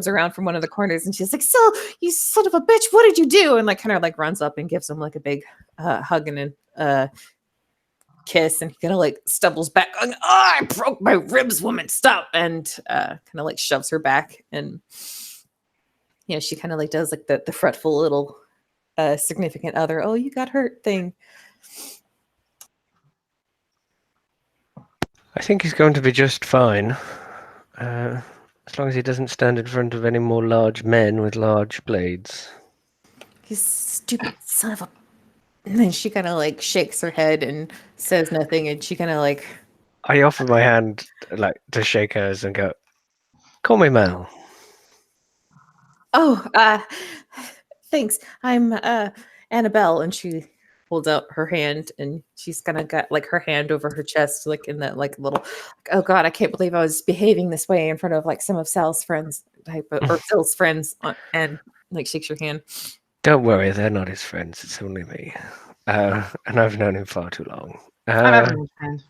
around from one of the corners, and she's like, "Syl, you son of a bitch, what did you do?" And like kind of like runs up and gives him like a big hug and a kiss, and he kind of like stumbles back, going, "Oh, I broke my ribs, woman, stop!" And kind of like shoves her back, and you know, she kind of like does like the fretful little significant other, "Oh, you got hurt" thing. I think he's going to be just fine. As long as he doesn't stand in front of any more large men with large blades. You stupid son of a... And then she kind of like shakes her head and says nothing, and she kind of like... I offer my hand like to shake hers and go, "Call me Mel." "Oh, thanks. I'm Annabelle." And she holds out her hand, and she's kind of got like her hand over her chest, like in that like little, like, "Oh God, I can't believe I was behaving this way in front of like some of Sal's friends type of, or Phil's friends," and like shakes your hand. Don't worry, they're not his friends. It's only me. And I've known him far too long. I'm everyone's friend.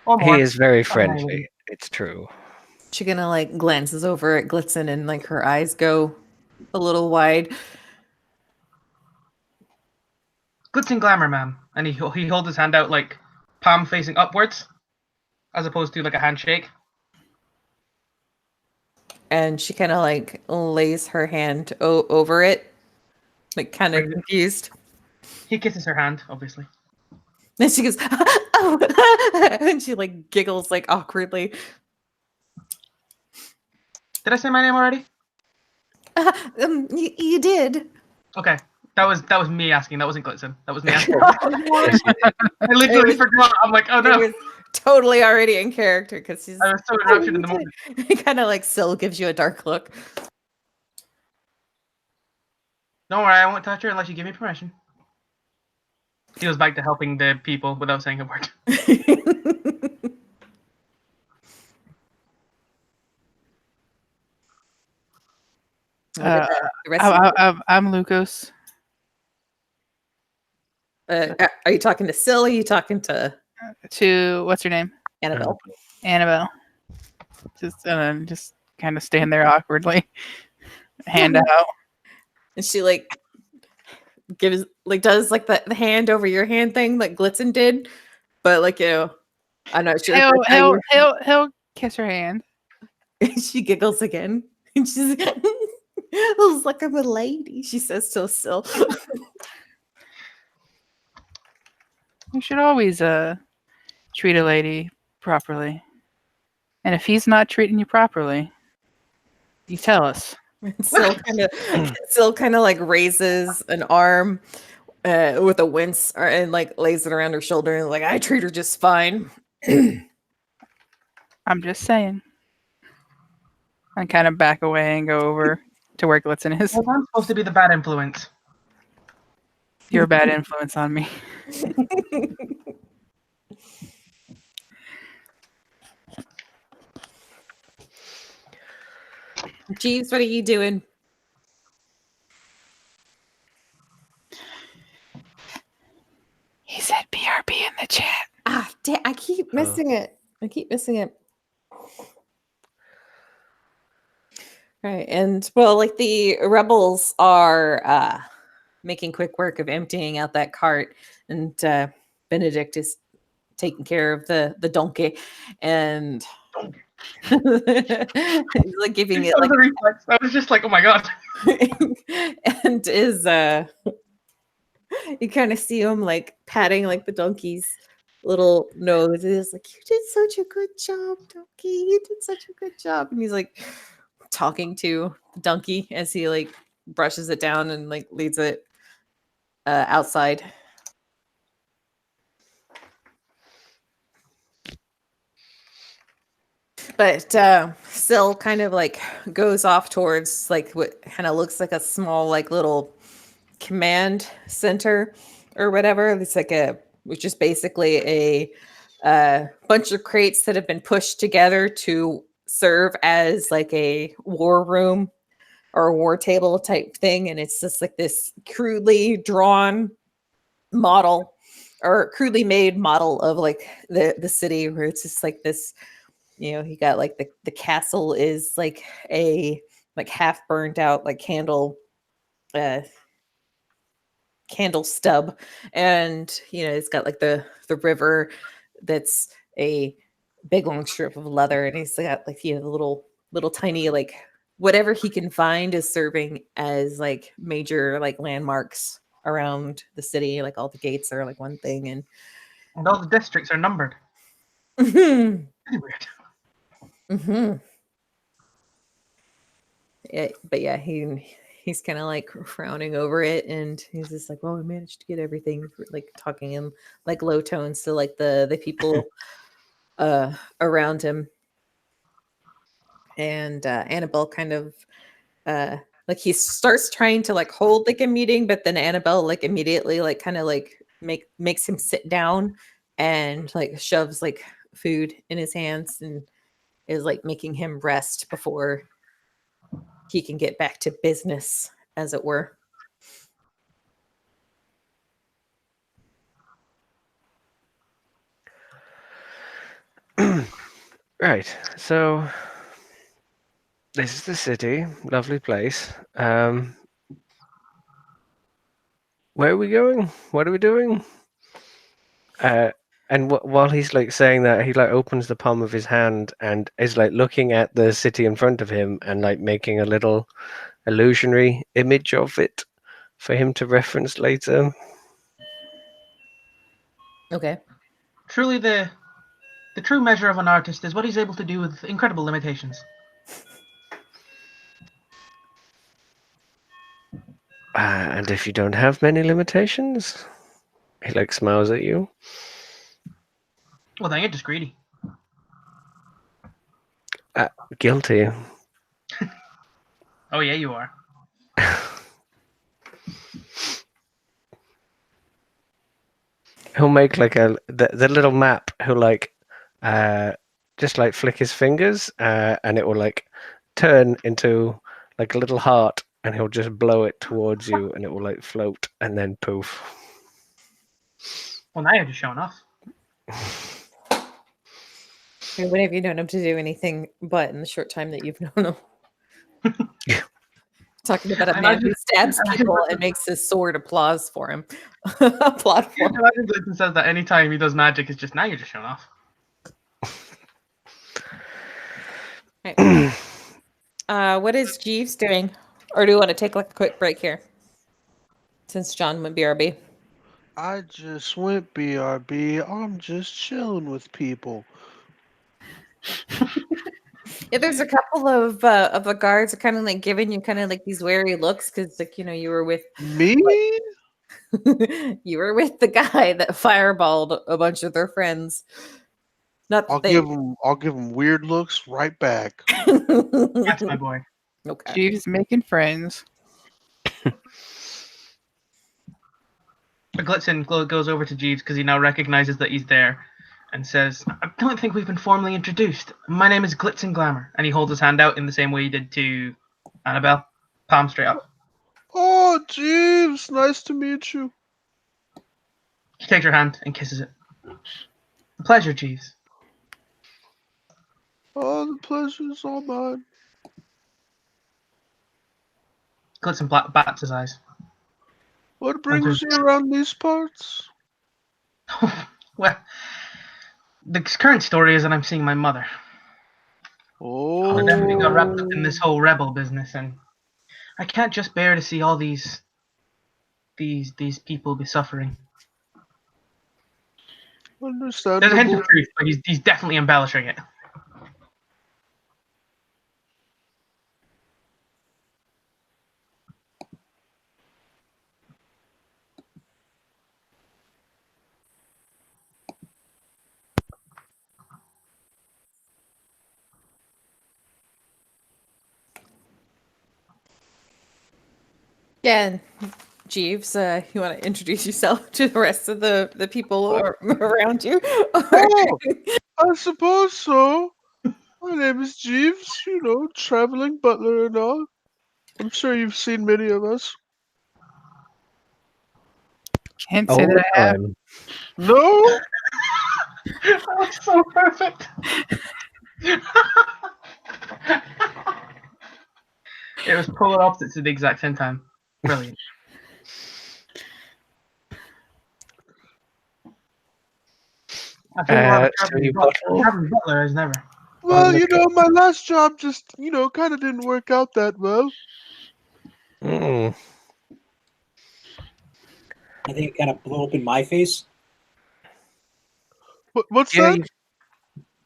Or more. He is very friendly. It's true. She kind of like glances over at Blitzen, and like her eyes go a little wide. Glitz and glamour, man. And he holds his hand out like palm facing upwards, as opposed to like a handshake. And she kind of like lays her hand over it, like kind of confused. He kisses her hand, obviously. And she goes, "Oh," and she like giggles like awkwardly. Did I say my name already? You did. Okay. That was me asking. That wasn't Glitzen. That was me asking. I literally forgot. I'm like, oh no. totally already in character because he's I was so enraptured in the moment. kind of like Syl gives you a dark look. Don't worry, I won't touch her unless you give me permission. He goes back to helping the people without saying a word. What did the rest of I'm Lucas. are you talking to Syl? Or are you talking to To what's her name? Annabelle? Annabelle. Just kind of stand there awkwardly, hand out. And she like gives like does like the hand over your hand thing like Blitzen did, but like I'm not sure. if that's how He'll kiss her hand. she giggles again, and she's like, "Looks like I'm a lady." She says to Syl. You should always treat a lady properly. And if he's not treating you properly, you tell us. Syl kind of like raises an arm with a wince and like lays it around her shoulder and like I treat her just fine. I'm just saying. I kind of back away and go over to where Glitzen is. Well, I'm supposed to be the bad influence. You're a bad influence on me. Jeeves, what are you doing? He said BRB in the chat. Ah, I keep missing it. Right, and well, like the rebels are making quick work of emptying out that cart, and Benedict is taking care of the donkey, and he's like giving it like a reflex. I was just like, oh my god. and is you kind of see him like patting like the donkey's little nose. It's like, you did such a good job, donkey. You did such a good job. And he's like talking to the donkey as he like brushes it down and like leads it outside. But Syl kind of like goes off towards like what kind of looks like a small like little command center or whatever. It's like which is basically a bunch of crates that have been pushed together to serve as like a war room or a war table type thing. And it's just like this crudely drawn model or crudely made model of like the city where it's just like this, you got like the castle is like a like half burned out like candle stub, and it's got like the river that's a big long strip of leather, and he's got like the little tiny like whatever he can find is serving as like major like landmarks around the city. Like all the gates are like one thing, and all the districts are numbered. mm-hmm. Pretty weird. Mm-hmm. But yeah, he's kind of like frowning over it, and he's just like, well, we managed to get everything, like talking in like low tones to like the people around him. And Annabelle kind of like he starts trying to like hold like a meeting, but then Annabelle like immediately like kind of like makes him sit down and like shoves like food in his hands and is like making him rest before he can get back to business, as it were. Right. So this is the city. Lovely place. Where are we going? What are we doing? And while he's like saying that, he like opens the palm of his hand and is like looking at the city in front of him and like making a little illusionary image of it for him to reference later. Okay. Truly, the true measure of an artist is what he's able to do with incredible limitations. And if you don't have many limitations, he like smiles at you. Well, then you're just greedy. Guilty. Oh yeah, you are. He'll make like the little map. He'll like just like flick his fingers, and it will like turn into like a little heart, and he'll just blow it towards you, and it will like float, and then poof. Well, now you're just showing off. I mean, when have you known him to do anything but in the short time that you've known him? Talking about a I man who imagine- stabs I people imagine- and makes his sword applause for him. Applaud for him. Imagine Glitton says that anytime he does magic, it's just now you're just showing off. What is Jeeves doing? Or do you want to take like a quick break here? Since John went BRB. I just went BRB. I'm just chilling with people. Yeah, there's a couple of the guards are kind of like giving you kind of like these wary looks because like you were with Me? you were with the guy that fireballed a bunch of their friends. Not that I'll give them weird looks right back. That's my boy. Okay. Jeeves making friends. Blitzen goes over to Jeeves because he now recognizes that he's there and says, I don't think we've been formally introduced. My name is Glitzen Glamour. And he holds his hand out in the same way he did to Annabelle. Palm straight up. Oh, Jeeves, nice to meet you. He takes her hand and kisses it. A pleasure, Jeeves. Oh, the pleasure's all mine. Glitzen bats his eyes. What brings you around these parts? Well, the current story is that I'm seeing my mother. I definitely got wrapped up in this whole rebel business, and I can't just bear to see all these people be suffering. There's a hint Understandable. of truth, but he's definitely embellishing it. Yeah, Jeeves, you want to introduce yourself to the rest of the people around you? Oh, I suppose so. My name is Jeeves, traveling butler and all. I'm sure you've seen many of us. Can't All say the that I have. time. No? That's so perfect. It was polar opposites at the exact same time. Brilliant. I've seen a lot of So you bottle. traveling butler as never. Well, look my last job just, kind of didn't work out that well. Mm. I think it kind of blew up in my face. What's Yeah, that?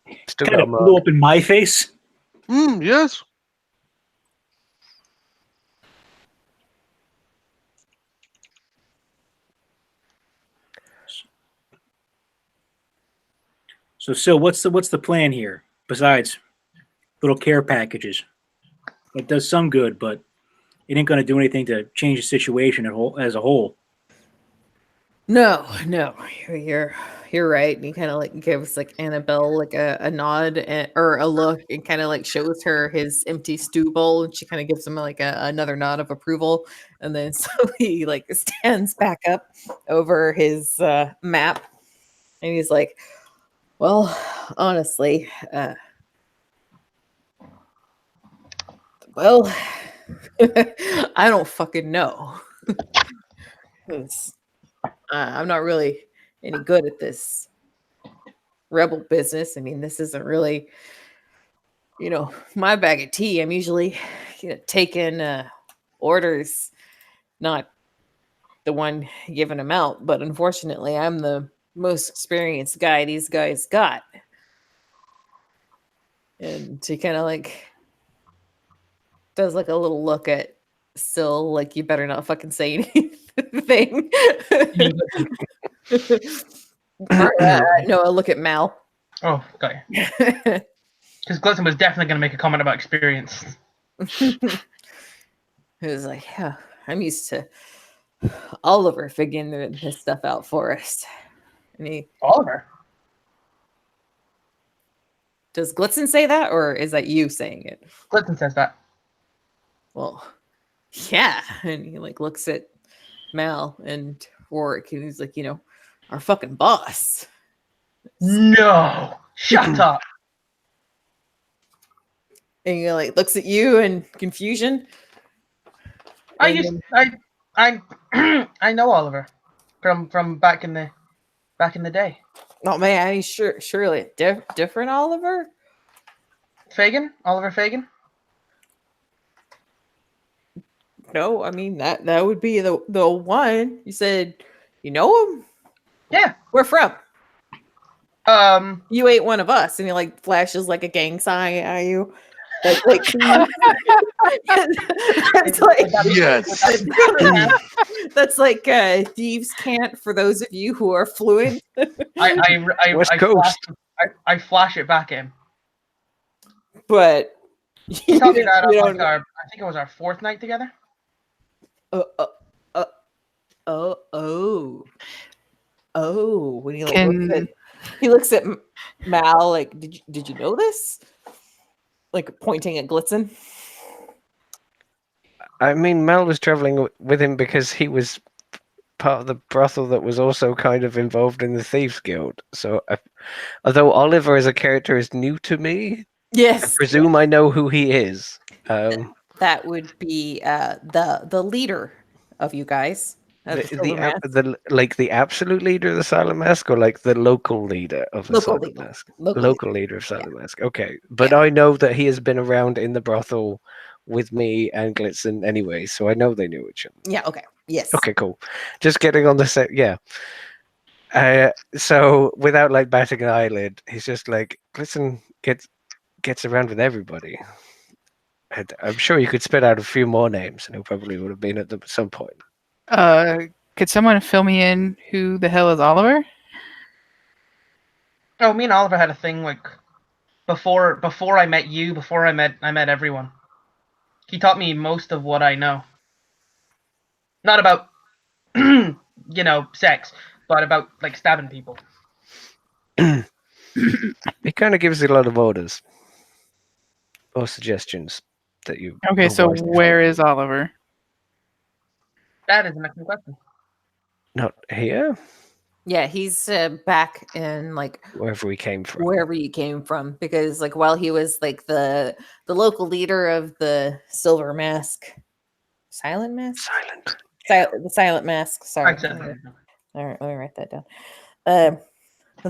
you've still Kind got a of mark. blew up in my face. Yes. So, Sil, what's the plan here? Besides little care packages, it does some good, but it ain't going to do anything to change the situation as a whole. No, you're right. And he kind of like gives like Annabelle like a nod or a look and kind of like shows her his empty stew bowl, and she kind of gives him like another nod of approval, and then so he like stands back up over his map, and he's like, "Well, honestly, well, I don't fucking know." 'Cause I'm not really any good at this rebel business. I mean, this isn't really, my bag of tea. I'm usually, taking orders, not the one giving them out. But unfortunately, I'm the most experienced guy these guys got. And she kind of like does like a little look at Still, like, you better not fucking say anything. Or, no, I look at Mal. Oh, got you. Because Glutton was definitely going to make a comment about experience. It was like, yeah, I'm used to Oliver figuring this stuff out for us. And he Oliver. does Blitzen say that, or is that you saying it? Glutton says that. Well, yeah. And he like looks at Mal and Rourke, and he's like, our fucking boss. No, shut up. And he like looks at you in confusion. I know Oliver from back in the day. Oh man, he's surely different Oliver. Oliver Fagan. No, I mean that would be the one. You said you know him? Yeah. Where from? You ain't one of us, and he like flashes like a gang sign at you. That's like Yes. that's like thieves' cant for those of you who are fluent. West Coast. I flash it back at him. But He taught me that on I think it was our 4th night together. When he looks at Mal, like, did you know this? Like pointing at Blitzen. I mean, Mel was traveling with him because he was part of the brothel that was also kind of involved in the Thieves Guild. So, although Oliver as a character is new to me, yes, I presume I know who he is. That would be the leader of you guys. The absolute leader of the Silent Mask, or like the local leader of the Silent Mask? Local leader of Silent Mask. Okay, but I know that he has been around in the brothel with me and Glitzen anyway, so I know they knew each other. Yeah. Okay. Yes. Okay. Cool. Just getting on the set. Yeah. So without like batting an eyelid, he's just like, Glitzen gets around with everybody. And I'm sure you could spit out a few more names, and who probably would have been at them at some point. Could someone fill me in? Who the hell is Oliver? Oh, me and Oliver had a thing like before I met you, before I met everyone. He taught me most of what I know. Not about sex, but about like stabbing people. He kind of gives you a lot of orders or suggestions that you. Okay, so where is Oliver? That is an excellent question. Not here. Yeah, he's back in like wherever we came from. Wherever you came from, because like while he was like the local leader of the Silver Mask, Silent Mask, the Silent Mask. Sorry. All right, let me write that down.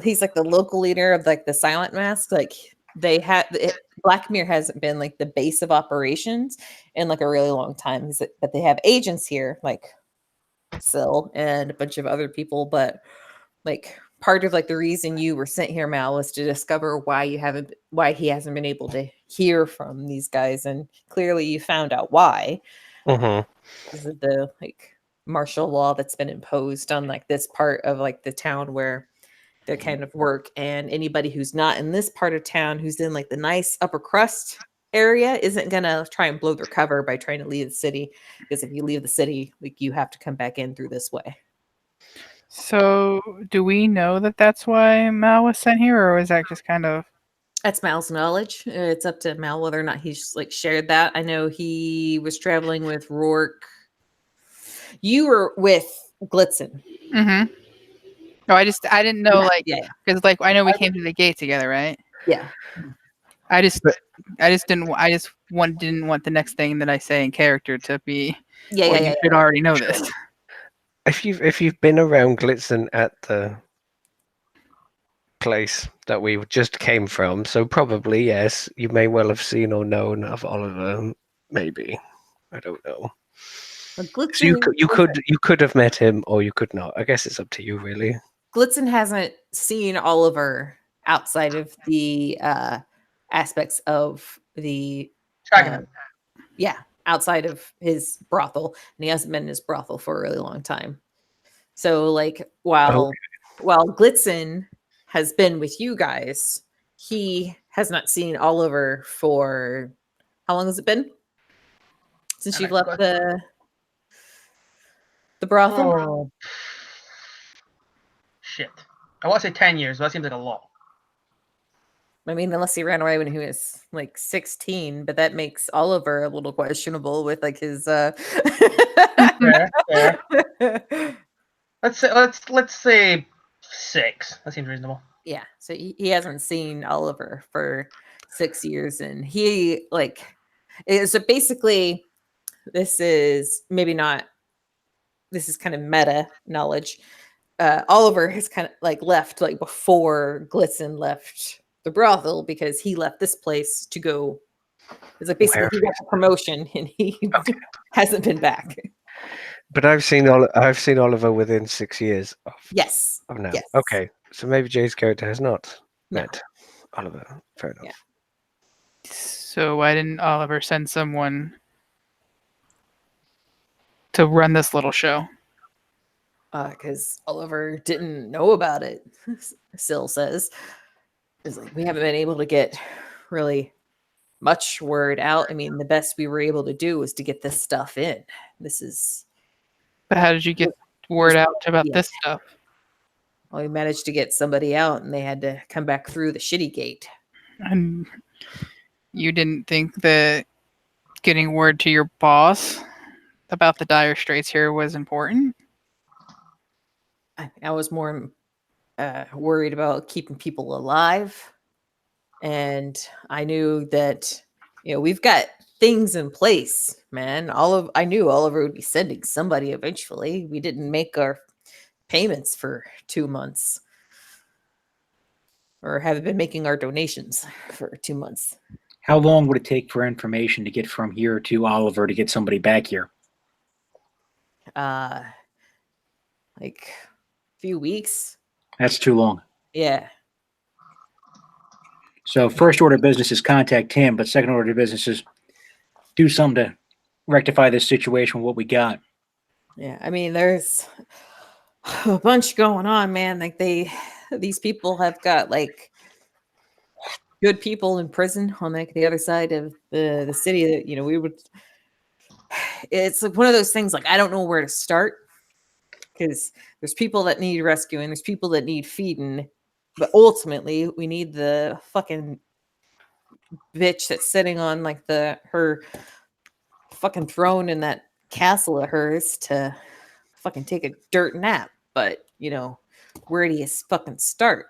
He's like the local leader of like the Silent Mask. Like they had Blackmere hasn't been like the base of operations in like a really long time, but they have agents here like Sil and a bunch of other people, but like part of like the reason you were sent here, Mal, was to discover why he hasn't been able to hear from these guys, and clearly you found out why. Because of the like martial law that's been imposed on like this part of like the town where they kind of work, and anybody who's not in this part of town, who's in like the nice upper crust area, isn't gonna try and blow their cover by trying to leave the city, because if you leave the city, like you have to come back in through this way. So, do we know that that's why Mal was sent here, or is that just kind of? That's Mal's knowledge. It's up to Mal whether or not he's like shared that. I know he was traveling with Rourke. You were with Glitzen. Mm-hmm. Oh, I didn't know, because like I know we came to the gate together, right? Yeah. I just didn't want the next thing that I say in character to be. You should already know this. If you've been around Glitzen at the place that we just came from, so probably yes, you may well have seen or known of Oliver. Maybe, I don't know. So you could have met him, or you could not. I guess it's up to you, really. Glitzen hasn't seen Oliver outside of the aspects of the outside of his brothel, and he hasn't been in his brothel for a really long time. So like while Glitzen has been with you guys, he has not seen Oliver for how long has it been since And you've I left got- the brothel? Oh, shit. I want to say 10 years, but that seems like a lot. I mean, unless he ran away when he was like 16, but that makes Oliver a little questionable with like his Fair, fair. Let's say 6. That seems reasonable. Yeah, so he hasn't seen Oliver for 6 years, and he like so basically this is maybe not, this is kind of meta knowledge. Oliver has kind of like left like before Blitzen left the brothel because he left this place to go. It's like basically he got a promotion and he hasn't been back. But I've seen Oliver within 6 years Yes. of now. Yes. Okay, so maybe Jay's character has not No. met Oliver. Fair enough. Yeah. So why didn't Oliver send someone to run this little show? Because Oliver didn't know about it. Syl says, "It's like we haven't been able to get really much word out. I mean, the best we were able to do was to get this stuff in. This is But how did you get word out about Yeah. this stuff? well, we managed to get somebody out, and they had to come back through the shitty gate. And you didn't think that getting word to your boss about the dire straits here was important? I was more worried about keeping people alive, and I knew that we've got things in place, man. I knew Oliver would be sending somebody eventually. We didn't make our payments for 2 months, or haven't been making our donations for 2 months. How long would it take for information to get from here to Oliver to get somebody back here? Like a few weeks. That's too long. Yeah. So first order of business is contact him, but second order of business is do something to rectify this situation with what we got. Yeah, I mean, there's a bunch going on, man. Like these people have got like good people in prison on like the other side of the city that we would. It's like one of those things. Like I don't know where to start because there's people that need rescuing, there's people that need feeding, but ultimately we need the fucking bitch that's sitting on like her fucking throne in that castle of hers to fucking take a dirt nap. But where do you fucking start?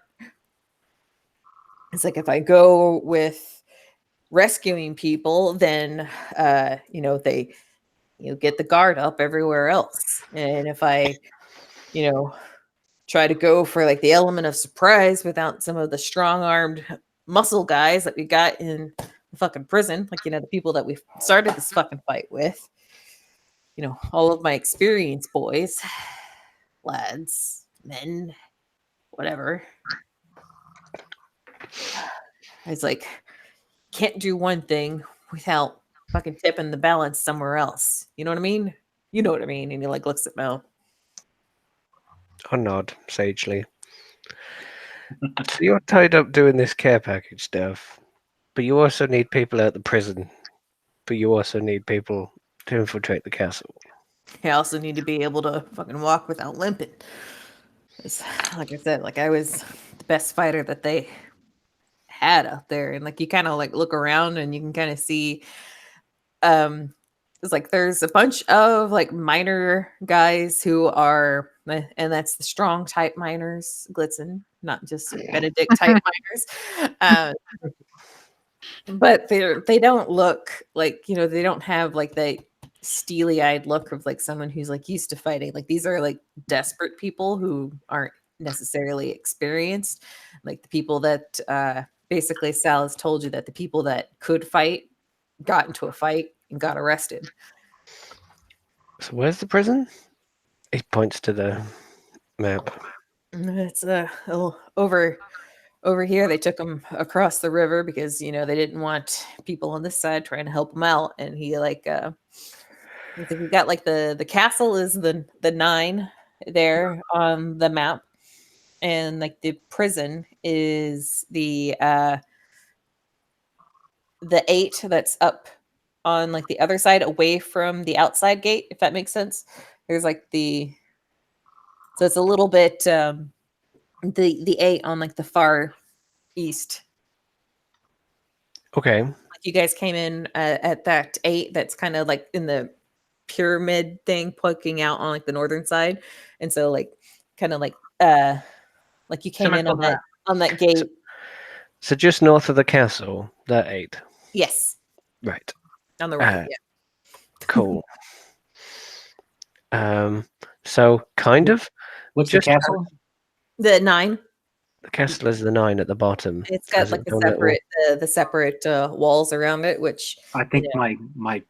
It's like if I go with rescuing people, then they get the guard up everywhere else. And if I try to go for like the element of surprise without some of the strong-armed muscle guys that we got in the fucking prison, like the people that we started this fucking fight with, all of my experienced boys, lads, men, whatever. It's like can't do one thing without fucking tipping the balance somewhere else. You know what I mean? You know what I mean? And he like looks at Mel. I nod sagely. So you're tied up doing this care package stuff, but you also need people at the prison. But you also need people to infiltrate the castle. I also need to be able to fucking walk without limping. Like I said, like I was the best fighter that they had out there, and like you kind of like look around and you can kind of see it's like there's a bunch of like miner guys who are, and that's the strong type miners, Blitzen, not just Benedict type miners. But they don't look like they don't have like the steely-eyed look of like someone who's like used to fighting. Like these are like desperate people who aren't necessarily experienced. Like the people that basically Sal has told you that the people that could fight got into a fight and got arrested. So where's the prison? He points to the map. It's over here. They took him across the river because they didn't want people on this side trying to help him out. And he like I think we got like the castle is the 9 there on the map, and like the prison is the 8 that's up on like the other side away from the outside gate, if that makes sense. There's like so it's a little bit the 8 on like the far east. Okay. Like you guys came in at that 8 that's kind of like in the pyramid thing poking out on like the northern side, and so like kind of like you came Similar in to on that gate. So just north of the castle, that 8. Yes, Right. on the right. Yeah. Cool. So kind of. What's Just- the castle? The 9. The castle is the 9 at the bottom. It's got Has like its a own little- separate the separate walls around it, which I think Yeah. my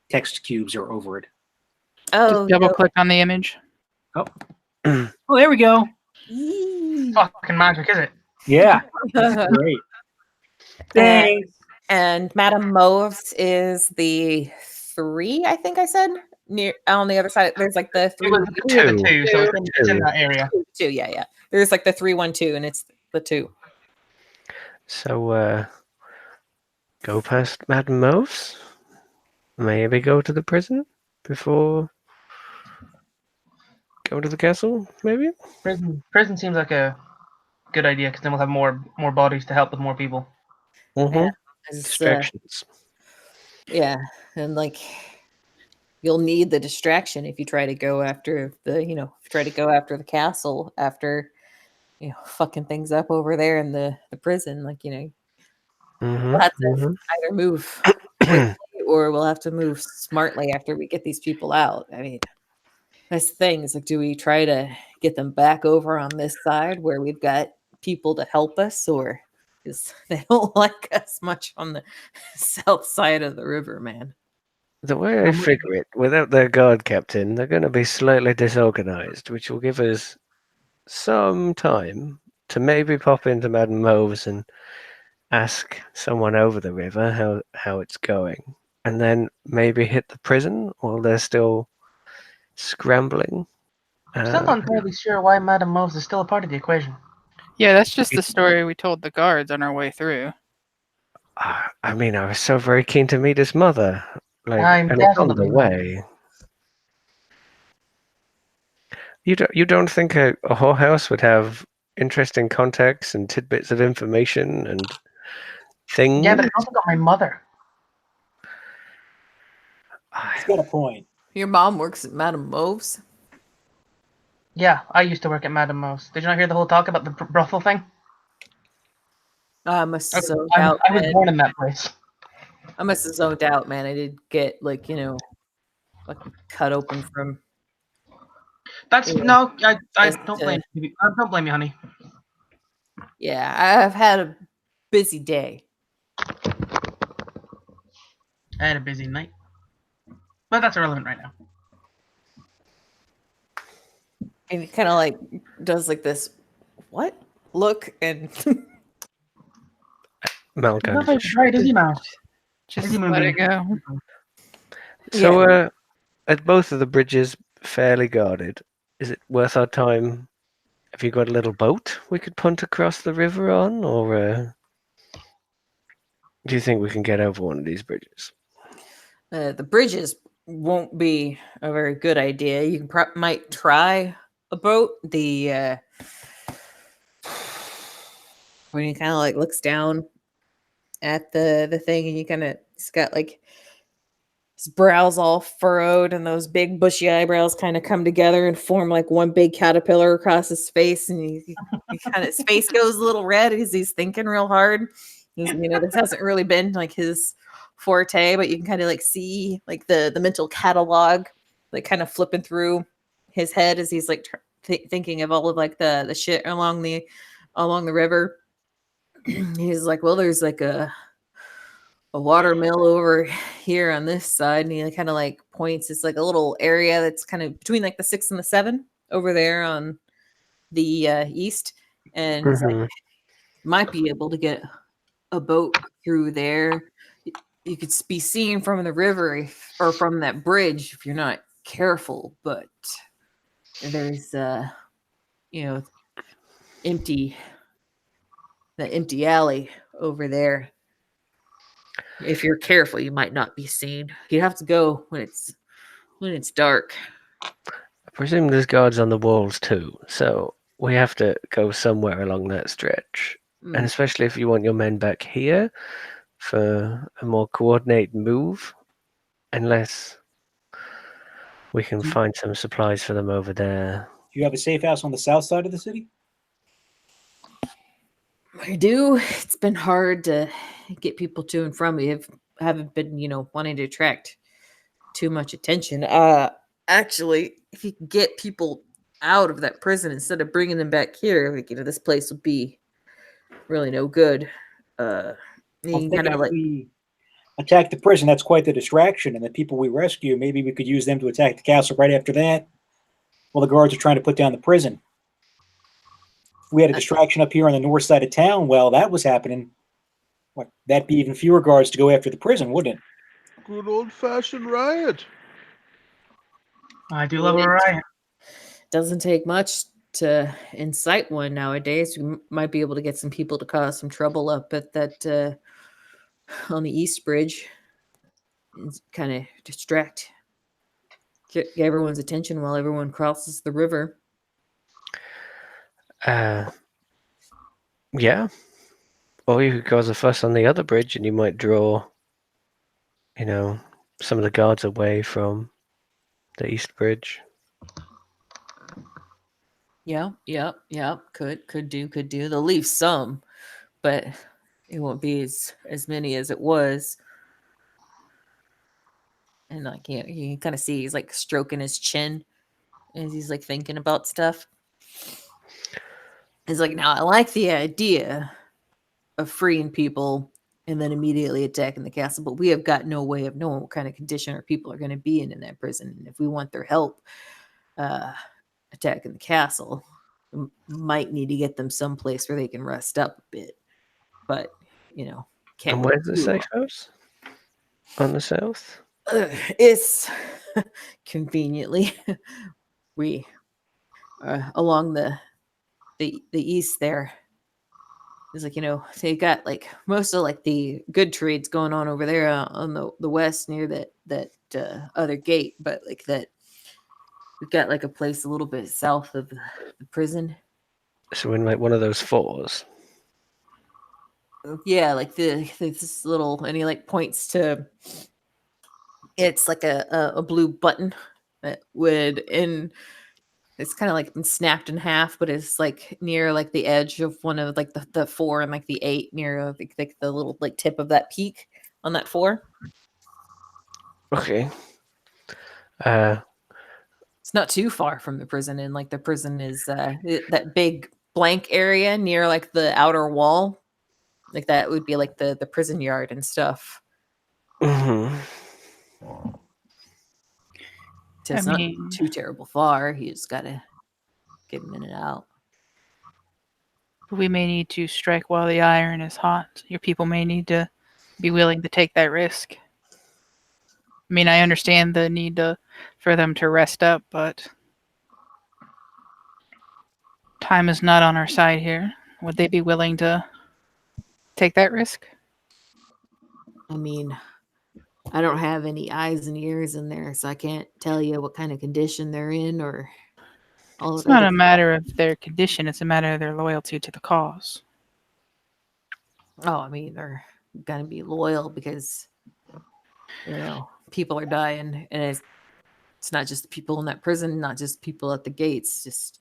text cubes are over it. oh Just double no. click on the image. Oh, there we go. Yee. Fucking magic, is it? Yeah, that's great. Thanks. And Madame Mauve's is the 3, I think I said. Near on the other side, there's like the It 3 was we had the 2, so it's in that area. 2, yeah. There's like the 312, and it's the 2. So go past Madame Mauve's. Maybe go to the prison before go to the castle. Maybe. Prison seems like a good idea because then we'll have more bodies to help with more people. Mm-hmm. It's, Distractions. yeah, and like you'll need the distraction if you try to go after the castle after fucking things up over there in the prison. Like Mm-hmm. we'll have to either move quickly or we'll have to move smartly after we get these people out. I mean, that's the thing. Is like, do we try to get them back over on this side where we've got people to help us, or is they don't like us much on the south side of the river, man? The way I figure it, without their guard captain, they're going to be slightly disorganized, which will give us some time to maybe pop into Madame Mauve's and ask someone over the river how it's going, and then maybe hit the prison while they're still scrambling. I'm still not entirely sure why Madame Mose is still a part of the equation. Yeah, that's just the story we told the guards on our way through. I mean, I was so very keen to meet his mother. I'm And it's on the definitely not. way. You don't think a whorehouse would have interesting contacts and tidbits of information and things? Yeah, but it's also got my mother. He's got a point. Your mom works at Madame Mauve's. Yeah, I used to work at Madame Mose. Did you not hear the whole talk about the brothel thing? I must have zoned I out. was Man. born in that place. I must have zoned out, man. I did get like fucking cut open from. That's Yeah. no, I Just, don't blame you. Don't blame me, honey. Yeah, I've had a busy day. I had a busy night, but that's irrelevant right now. And he kind of like does like this, what? Look and Malcolm. Not very bright, is he now? Just Easy let movie. it go. So, are both of the bridges fairly guarded? Is it worth our time? Have you got a little boat we could punt across the river on, or do you think we can get over one of these bridges? the bridges won't be a very good idea. You can might try a boat. The when he kind of like looks down at the thing, and you kind of he's got like his brows all furrowed, and those big bushy eyebrows kind of come together and form like one big caterpillar across his face, and he kind of his face goes a little red as he's thinking real hard. This hasn't really been like his forte, but you can kind of like see like the mental catalog like kind of flipping through his head as he's like thinking of all of like the shit along the river. He's like, well, there's like a water mill over here on this side, and he kind of like points. It's like a little area that's kind of between like the 6 and the 7 over there on the east, and he's like, might be able to get a boat through there. You could be seen from the river or from that bridge if you're not careful, but there's empty the empty alley over there. If you're careful, you might not be seen. You have to go when it's dark. I presume there's guards on the walls too, so we have to go somewhere along that stretch. And Mm. especially if you want your men back here for a more coordinated move, unless we can find some supplies for them over there. Do you have a safe house on the south side of the city? I do. It's been hard to get people to and from. We haven't been, wanting to attract too much attention. Actually, if you could get people out of that prison instead of bringing them back here, like, this place would be really no good. I'm You can thinking kind of if like, we attack the prison, that's quite the distraction, and the people we rescue, maybe we could use them to attack the castle right after that, while the guards are trying to put down the prison. If we had a distraction up here on the north side of town while that was happening, that'd be even fewer guards to go after the prison, wouldn't it? Good old-fashioned riot. I do love a riot. doesn't take much to incite one nowadays. We might be able to get some people to cause some trouble up at that on the East Bridge and kind of get everyone's attention while everyone crosses the river. Yeah. Or you could cause a fuss on the other bridge and you might draw, some of the guards away from the East Bridge. Yeah. Could do. They'll leave some, but it won't be as many as it was. And like, you can kind of see he's like stroking his chin as he's like thinking about stuff. He's like, now I like the idea of freeing people and then immediately attacking the castle, but we have got no way of knowing what kind of condition our people are going to be in that prison. And if we want their help attacking the castle, we might need to get them someplace where they can rest up a bit. But, can't. And where's the safe house? On the south? It's conveniently we along the east there. It's like, they got like most of like the good trades going on over there on the west near that other gate, but like that we've got like a place a little bit south of the prison. So in like one of those fours. Yeah, like this little, and he like points to, it's like a blue button that would, and it's kind of like been snapped in half, but it's like near like the edge of one of like the 4 and like the 8 near like the little like tip of that peak on that 4. Okay. It's not too far from the prison, and like the prison is that big blank area near like the outer wall. Like that would be like the prison yard and stuff. Mm-hmm. So it's not too terrible far. You just gotta get him in and out. We may need to strike while the iron is hot. Your people may need to be willing to take that risk. I mean, I understand the need for them to rest up, but time is not on our side here. Would they be willing to take that risk? I mean, I don't have any eyes and ears in there, so I can't tell you what kind of condition they're in or all It's of not that. a matter of their condition, it's a matter of their loyalty to the cause. Oh, I mean, they're gonna be loyal because people are dying, and it's not just the people in that prison, not just people at the gates, just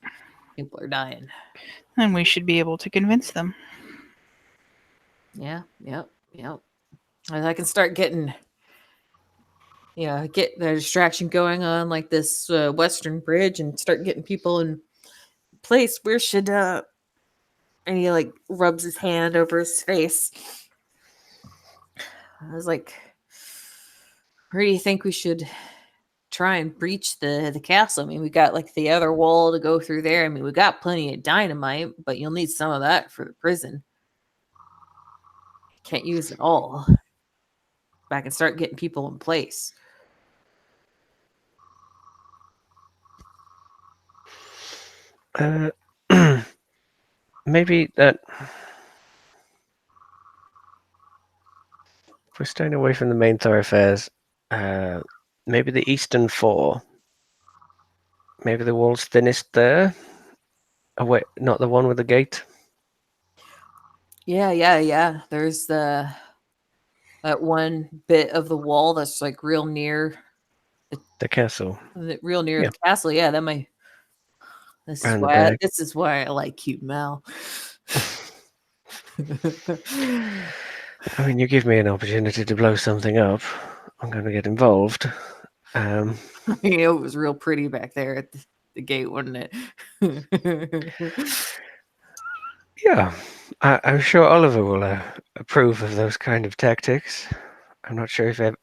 people are dying. And we should be able to convince them. Yeah, yep. And I can start getting, get the distraction going on like this western bridge and start getting people in place. Where should and he like rubs his hand over his face. I was like, where do you think we should try and breach the castle? I mean, we got like the other wall to go through there. I mean, we got plenty of dynamite, but you'll need some of that for the prison. Can't use it all. But I can start getting people in place. maybe that if we're staying away from the main thoroughfares, maybe the eastern four. Maybe the wall's thinnest there. Oh wait, not the one with the gate. Yeah. There's that one bit of the wall that's like real near The castle. Yeah. the castle. Yeah, that might. Round the back. This is why I like you, Mel. I mean, you give me an opportunity to blow something up, I'm going to get involved. You know, it was real pretty back there at the gate, wasn't it? Yeah, I'm sure Oliver will approve of those kind of tactics. I'm not sure if I'm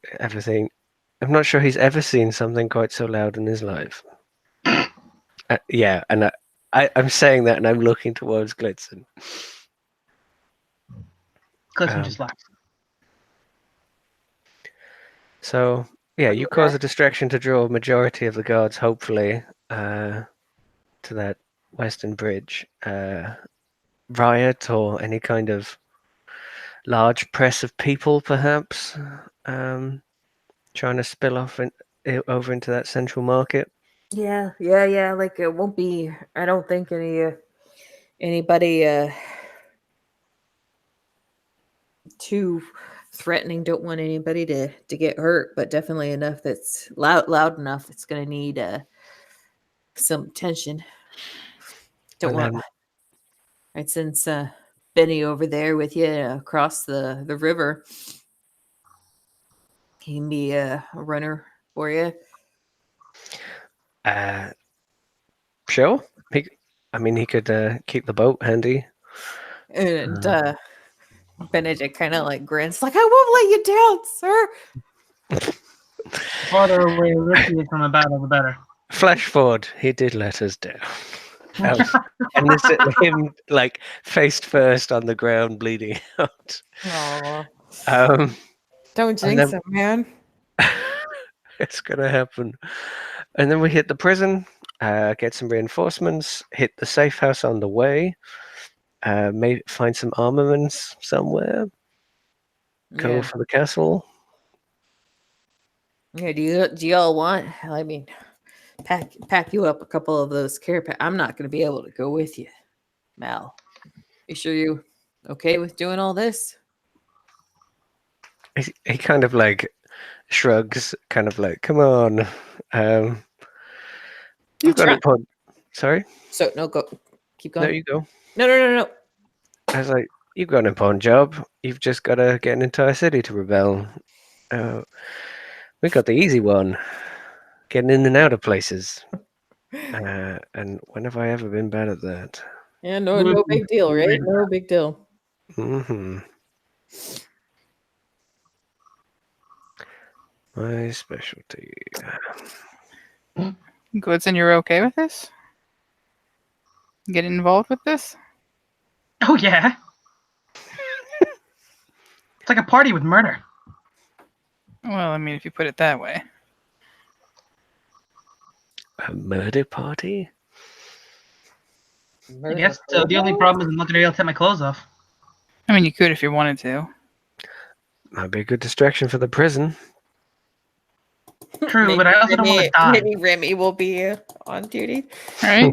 not sure he's ever seen something quite so loud in his life. Yeah, and I'm saying that, and I'm looking towards Glitzen. Clifton just laughs. So yeah, you cause a distraction to draw a majority of the guards, hopefully, to that western bridge. Riot or any kind of large press of people, perhaps, trying to spill off over into that central market. Yeah. Like it won't be. I don't think anybody too threatening. Don't want anybody to get hurt, but definitely enough that's loud enough. It's going to need some tension. Don't And want. then- Right, since Benny over there with you across the river, he can be a runner for you. Sure. He could keep the boat handy. And Benedict kind of like grins, like, I won't let you down, sir. The farther away Ricky is from a battle, the better. Flash forward, he did let us down. And this him like face first on the ground, bleeding out. Aw. And Don't jinx then- him, man. It's gonna happen. And then we hit the prison, get some reinforcements, hit the safe house on the way, maybe find some armaments somewhere, go Yeah. for the castle. Yeah. Do y'all want? I mean, pack you up a couple of those care packs. I'm not going to be able to go with you, Mal. You sure you okay with doing all this? He kind of like shrugs, kind of like, come on. You've got it, Pod. Sorry? So no, go. Keep No, going. you go. No. I was like, you've got an important job. You've just got to get an entire city to rebel. We got the easy one, getting in and out of places. And when have I ever been bad at that? Yeah, no big deal, right? No big deal. Mm-hmm. My specialty. Goodson, you're okay with this? Getting involved with this? Oh yeah. It's like a party with murder. Well, I mean, if you put it that way. A murder party? I guess so. The only problem is I'm not gonna be able to take my clothes off. I mean, you could if you wanted to. Might be a good distraction for the prison. True, but I also don't want to die. Maybe Remy will be on duty. Right?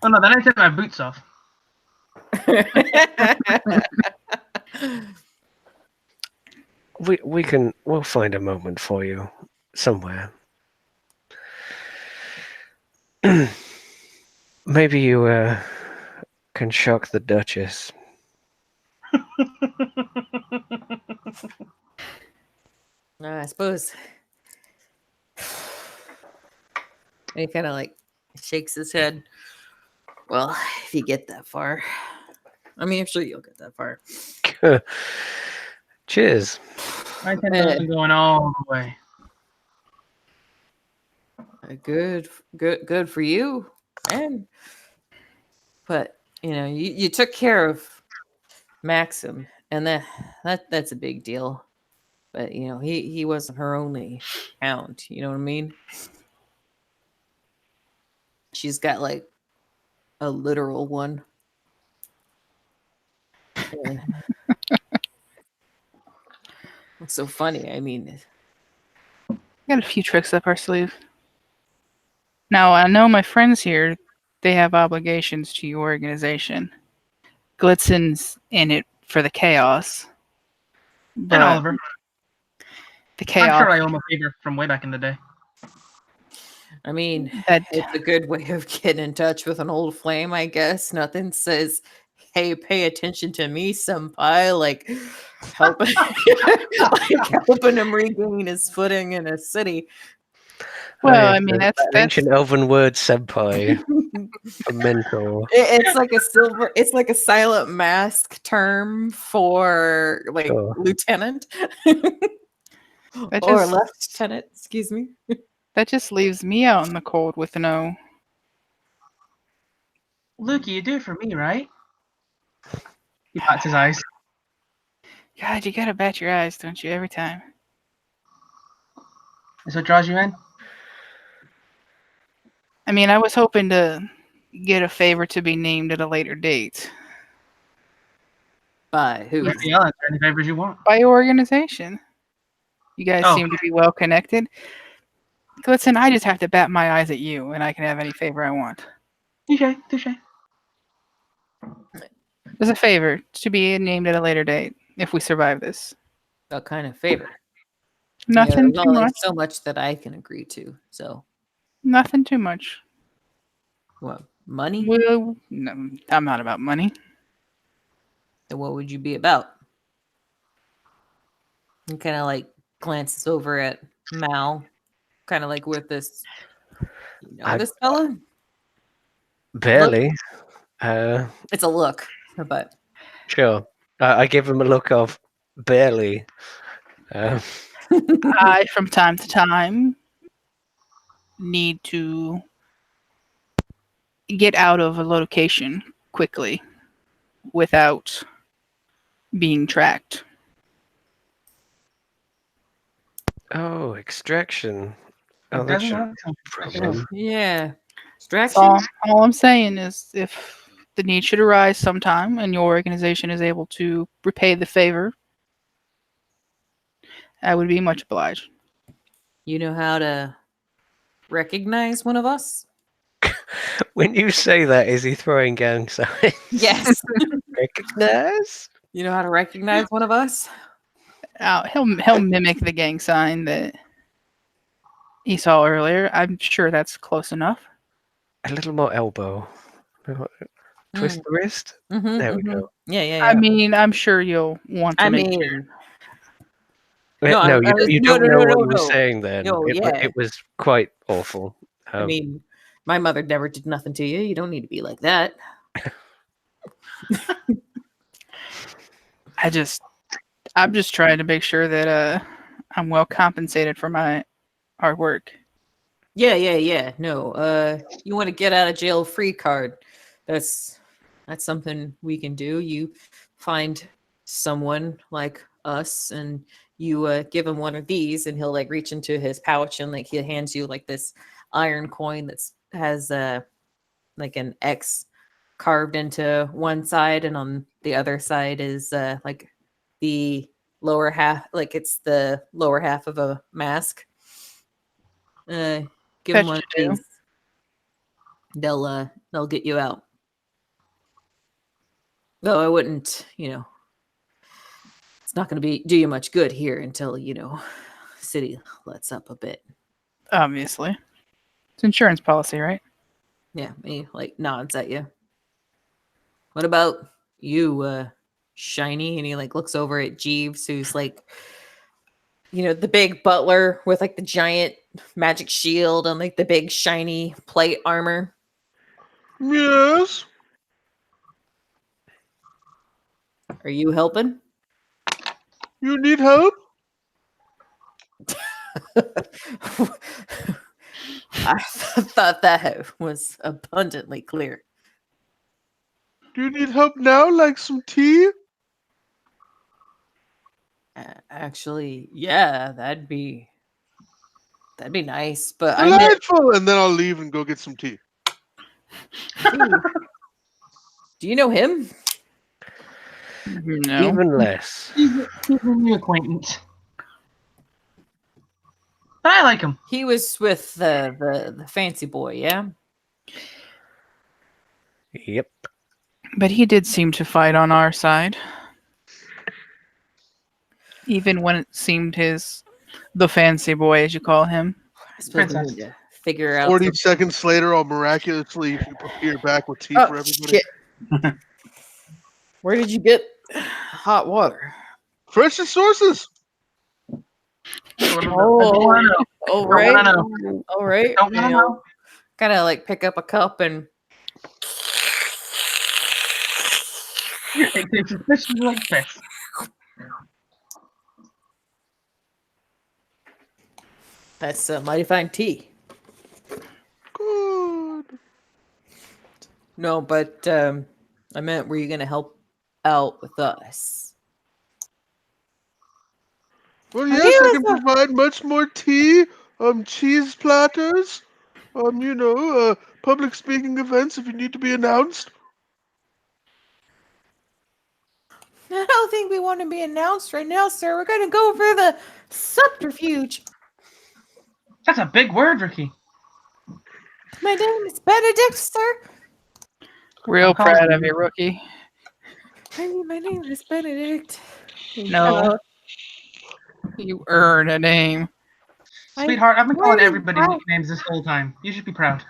Oh no, then I take my boots off. We'll find a moment for you somewhere. Maybe you can shock the Duchess. I suppose. And he kind of like shakes his head. Well, if you get that far, I mean, I'm sure you'll get that far. Cheers. I think I'm going all the way. Good for you, man. But you know, you took care of Maxim, and that's a big deal. But you know, he wasn't her only hound. You know what I mean? She's got like a literal one. Yeah. What's so funny? I mean, Got a few tricks up our sleeve. Now, I know my friends here, they have obligations to your organization. Glitzen's in it for the chaos. And But Oliver. the I'm chaos sure I owe him a favor from way back in the day. I mean, that it's a good way of getting in touch with an old flame, I guess. Nothing says, "Hey, pay attention to me, senpai." Like helping, like helping him regain his footing in a city. well, I mean An that's ancient elven word, senpai, for mentor. It's like a silver. It's like a silent mask term for like Sure. lieutenant that or just lieutenant. Excuse me. that just leaves me out in the cold with no. Luke, you do it for me, right? He bats his eyes. God, you gotta bat your eyes, don't you, every time? Is what draws you in? I mean, I was hoping to get a favor to be named at a later date By who? Let's be honest, any favors you want. by your organization. You guys Oh. seem to be well connected. Listen, I just have to bat my eyes at you, and I can have any favor I want. Touche. There's a favor to be named at a later date if we survive this. What kind of favor? Nothing there's too only much. so much that I can agree to. So, Nothing too much. what money? Well, no, I'm not about money. Then what would you be about? And kind of like glances over at Mal, kind of like with this. This fella? Barely. It's a look, but Sure. I give him a look of barely. I, from time to time, need to get out of a location quickly without being tracked. Oh, extraction. Oh, It that doesn't should work. problem. yeah, So distraction. all I'm saying is if the need should arise sometime and your organization is able to repay the favor, I would be much obliged. You know how to recognize one of us? When you say that, is he throwing gang signs? Yes. Recognize? You know how to recognize one of us? He'll mimic the gang sign that he saw earlier. I'm sure that's close enough. A little more elbow. Twist the wrist. Mm-hmm, There we go. Yeah. I mean, I'm sure you'll want to I make mean, sure. No, No, I was- you no, don't no, know no, what no, you were no. saying then. No, yeah. It was quite awful. I mean, my mother never did nothing to you. You don't need to be like that. I'm just trying to make sure that I'm well compensated for my hard work. Yeah. No, you want to get out of jail free card. That's something we can do. You find someone like us and you give him one of these and he'll like reach into his pouch and like he hands you like this iron coin that's has like an X carved into one side and on the other side is like the lower half, like it's the lower half of a mask. Give them That one of should do. these. They'll get you out. Though I wouldn't, it's not going to do you much good here until city lets up a bit. Obviously. It's insurance policy, right? Yeah, he like nods at you. What about you, Shiny? And he like looks over at Jeeves, who's like, the big butler with like the giant magic shield and like the big shiny plate armor. Yes. Are you helping? You need help? I thought that was abundantly clear. Do you need help now, like some tea? Actually, yeah, that'd be nice. But I meant, Delightful. And then I'll leave and go get some tea. do you know him? No. Even less. He's a new acquaintance. But I like him. He was with the fancy boy, yeah? Yep. But he did seem to fight on our side. Even when it seemed the fancy boy, as you call him. I suppose we Princess. need to figure out 40 seconds later, I'll miraculously appear back with tea Oh, for everybody. shit. Where did you get hot water? Freshest sources. I don't want to know. All Don't right. wanna know. All right. Don't want to know. Kind of like pick up a cup and It tastes suspiciously like piss. that's mighty fine tea. Good. No, but I meant, were you going to help out with us? Well, Are yes, you I can with provide much more tea, cheese platters, public speaking events if you need to be announced. I don't think we want to be announced right now, sir. We're going to go for the subterfuge. That's a big word, Ricky. My name is Benedict, sir. Real I'm calling proud of you. you, rookie. My name is Benedict. No. You earn a name. Sweetheart, I've been I calling already everybody have- nicknames this whole time. You should be proud.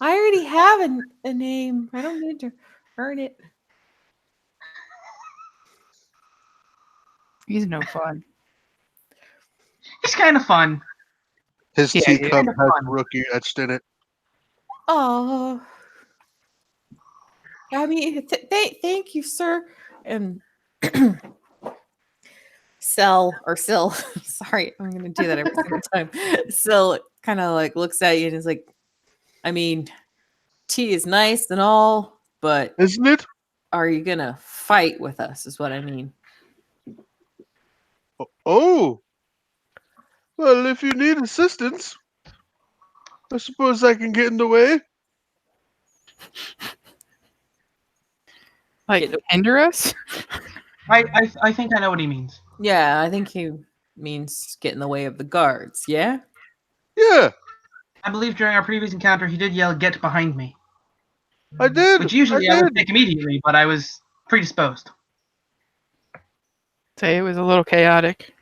I already have a name. I don't need to earn it. He's no fun. It's kind of fun. His Yeah, teacup kind of has fun. rookie etched in it. Oh, I mean, thank you, sir. And Sil, sorry, I'm gonna do that every single time. Sil kind of like looks at you and is like, I mean, tea is nice and all, but Isn't it? are you gonna fight with us? Is what I mean. Oh. Well, if you need assistance, I suppose I can get in the way. Like, hinder us? I think I know what he means. Yeah, I think he means get in the way of the guards. Yeah. Yeah, I believe during our previous encounter he did yell, "Get behind me," I did. which usually I I would did. take immediately, but I was predisposed. Say it was a little chaotic.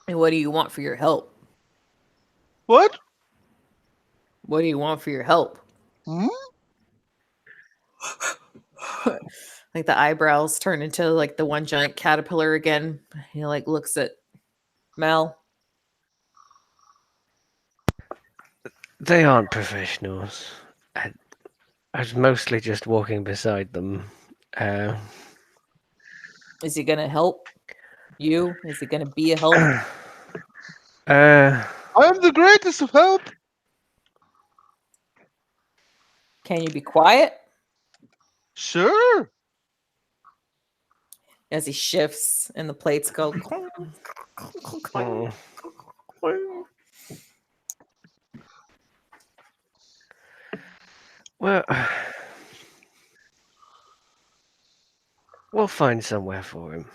And what do you want for your help? What? What do you want for your help? Hmm? Like the eyebrows turn into like the one giant caterpillar again. He like looks at Mel. They aren't professionals. I was mostly just walking beside them. Uh, Is he gonna help you? Is he gonna be a help? uh, I am the greatest of help. Can you be quiet? Sure. As he shifts and the plates go clunk, clunk, clunk, clunk. well, we'll find somewhere for him.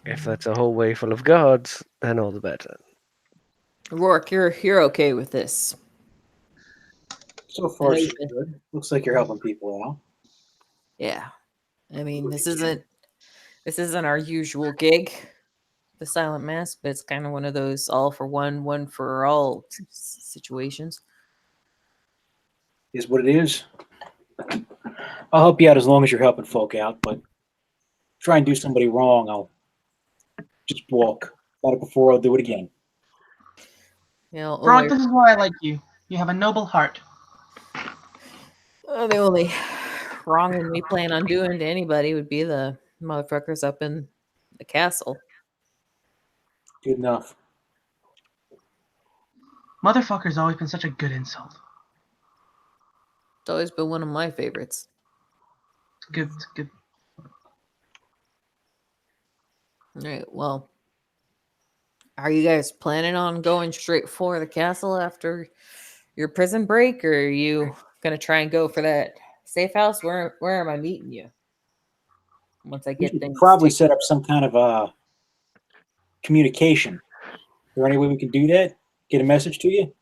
If that's a hallway full of guards, then all the better. Rourke, you're okay with this. So far, so Amazing. good. Looks like you're helping people out. Yeah. I mean, this isn't our usual gig, the silent mass, but it's kind of one of those all for one for all situations. Is what it is. I'll help you out as long as you're helping folk out, but try and do somebody wrong, I'll just walk. Got it before, I'll do it again. You know, Frog, this is why I like you. You have a noble heart. the only wrong we plan on doing to anybody would be the motherfuckers up in the castle. Good enough. Motherfucker's always been such a good insult. It's always been one of my favorites. It's good. It's good. All right, well, are you guys planning on going straight for the castle after your prison break, or are you gonna try and go for that safe house. Where am I meeting you? Once I We get should things probably taken. set up some kind of communication. Is there any way we can do that? Get a message to you?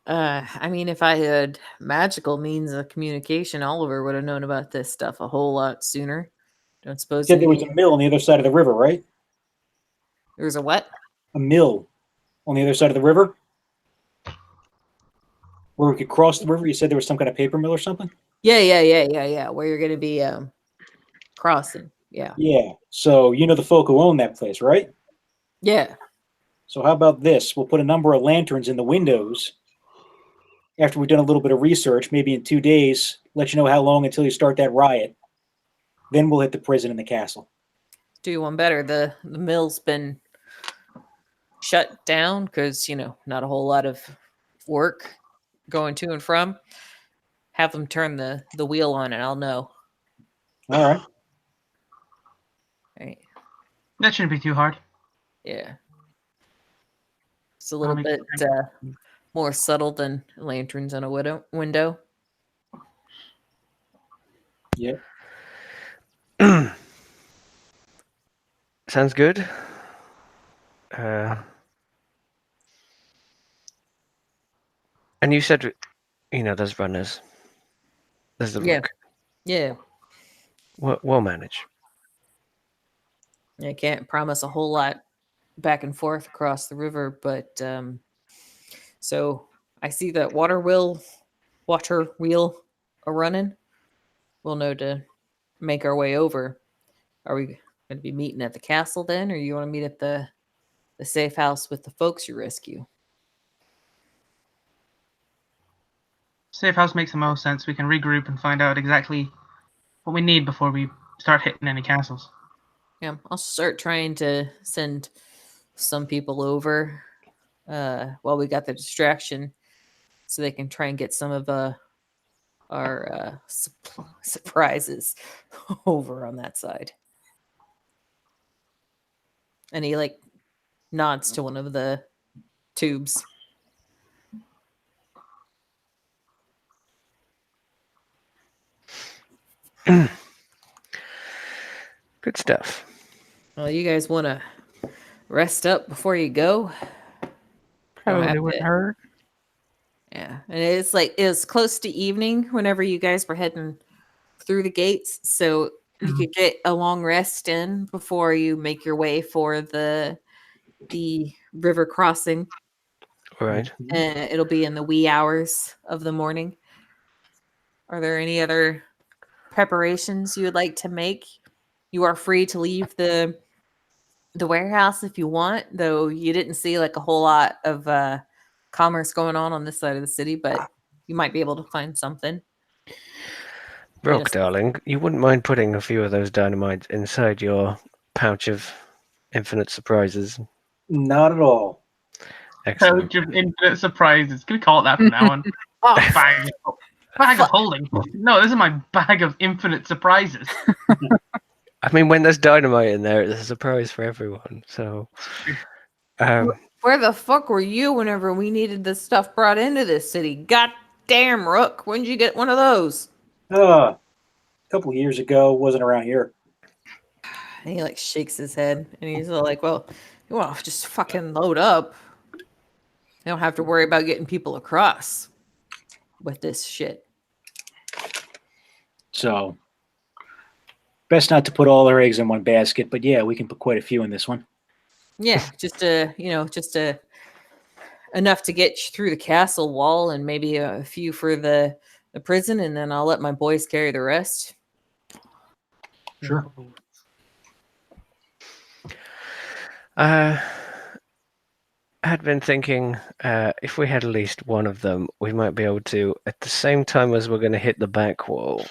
I mean, if I had magical means of communication, Oliver would have known about this stuff a whole lot sooner. Don't You suppose said there was any a mill on the other side of the river, right? there was a what? A mill on the other side of the river where we could cross the river. You said there was some kind of paper mill or something? Yeah. Where you're gonna be crossing. Yeah. Yeah. So you know the folk who own that place, right? Yeah. So how about this? We'll put a number of lanterns in the windows after we've done a little bit of research, maybe in 2 days, let you know how long until you start that riot. Then we'll hit the prison and the castle. Do you one better. The mill's been shut down because, not a whole lot of work going to and from. Have them turn the wheel on and I'll know. All right. Right. That shouldn't be too hard. Yeah. It's a little make bit more subtle than lanterns on a window. Yep. Sounds good. And you said, there's runners. There's the Yeah. rook. Yeah. We'll manage. I can't promise a whole lot back and forth across the river, but so I see that water wheel a running. We'll know to make our way over. Are we going to be meeting at the castle then, or you want to meet at the safe house with the folks you rescue? Safe house makes the most sense. We can regroup and find out exactly what we need before we start hitting any castles. Yeah, I'll start trying to send some people over while we got the distraction so they can try and get some of our surprises over on that side. And he nods to one of the tubes. Good stuff. Well, you guys want to rest up before you go? Probably wouldn't hurt. Yeah, and it was close to evening whenever you guys were heading through the gates, so you could get a long rest in before you make your way for the river crossing. All right. And it'll be in the wee hours of the morning. Are there any other preparations you would like to make? You are free to leave the warehouse if you want, though you didn't see a whole lot of commerce going on this side of the city, but you might be able to find something. Rock, darling, you wouldn't mind putting a few of those dynamites inside your pouch of infinite surprises? Not at all. Excellent. Pouch of infinite surprises. Can we call it that from now on? Bag of holding. No, this is my bag of infinite surprises. I mean, when there's dynamite in there, it's a surprise for everyone. So, where the fuck were you whenever we needed this stuff brought into this city? God damn, Rook, when did you get one of those? A couple of years ago, wasn't around here. And he shakes his head and he's like, well, you want to just fucking load up. You don't have to worry about getting people across with this shit. So, best not to put all our eggs in one basket, but yeah, we can put quite a few in this one. Yeah, just enough to get through the castle wall and maybe a few for the prison, and then I'll let my boys carry the rest. Sure. I had been thinking if we had at least one of them, we might be able to, at the same time as we're going to hit the back wall,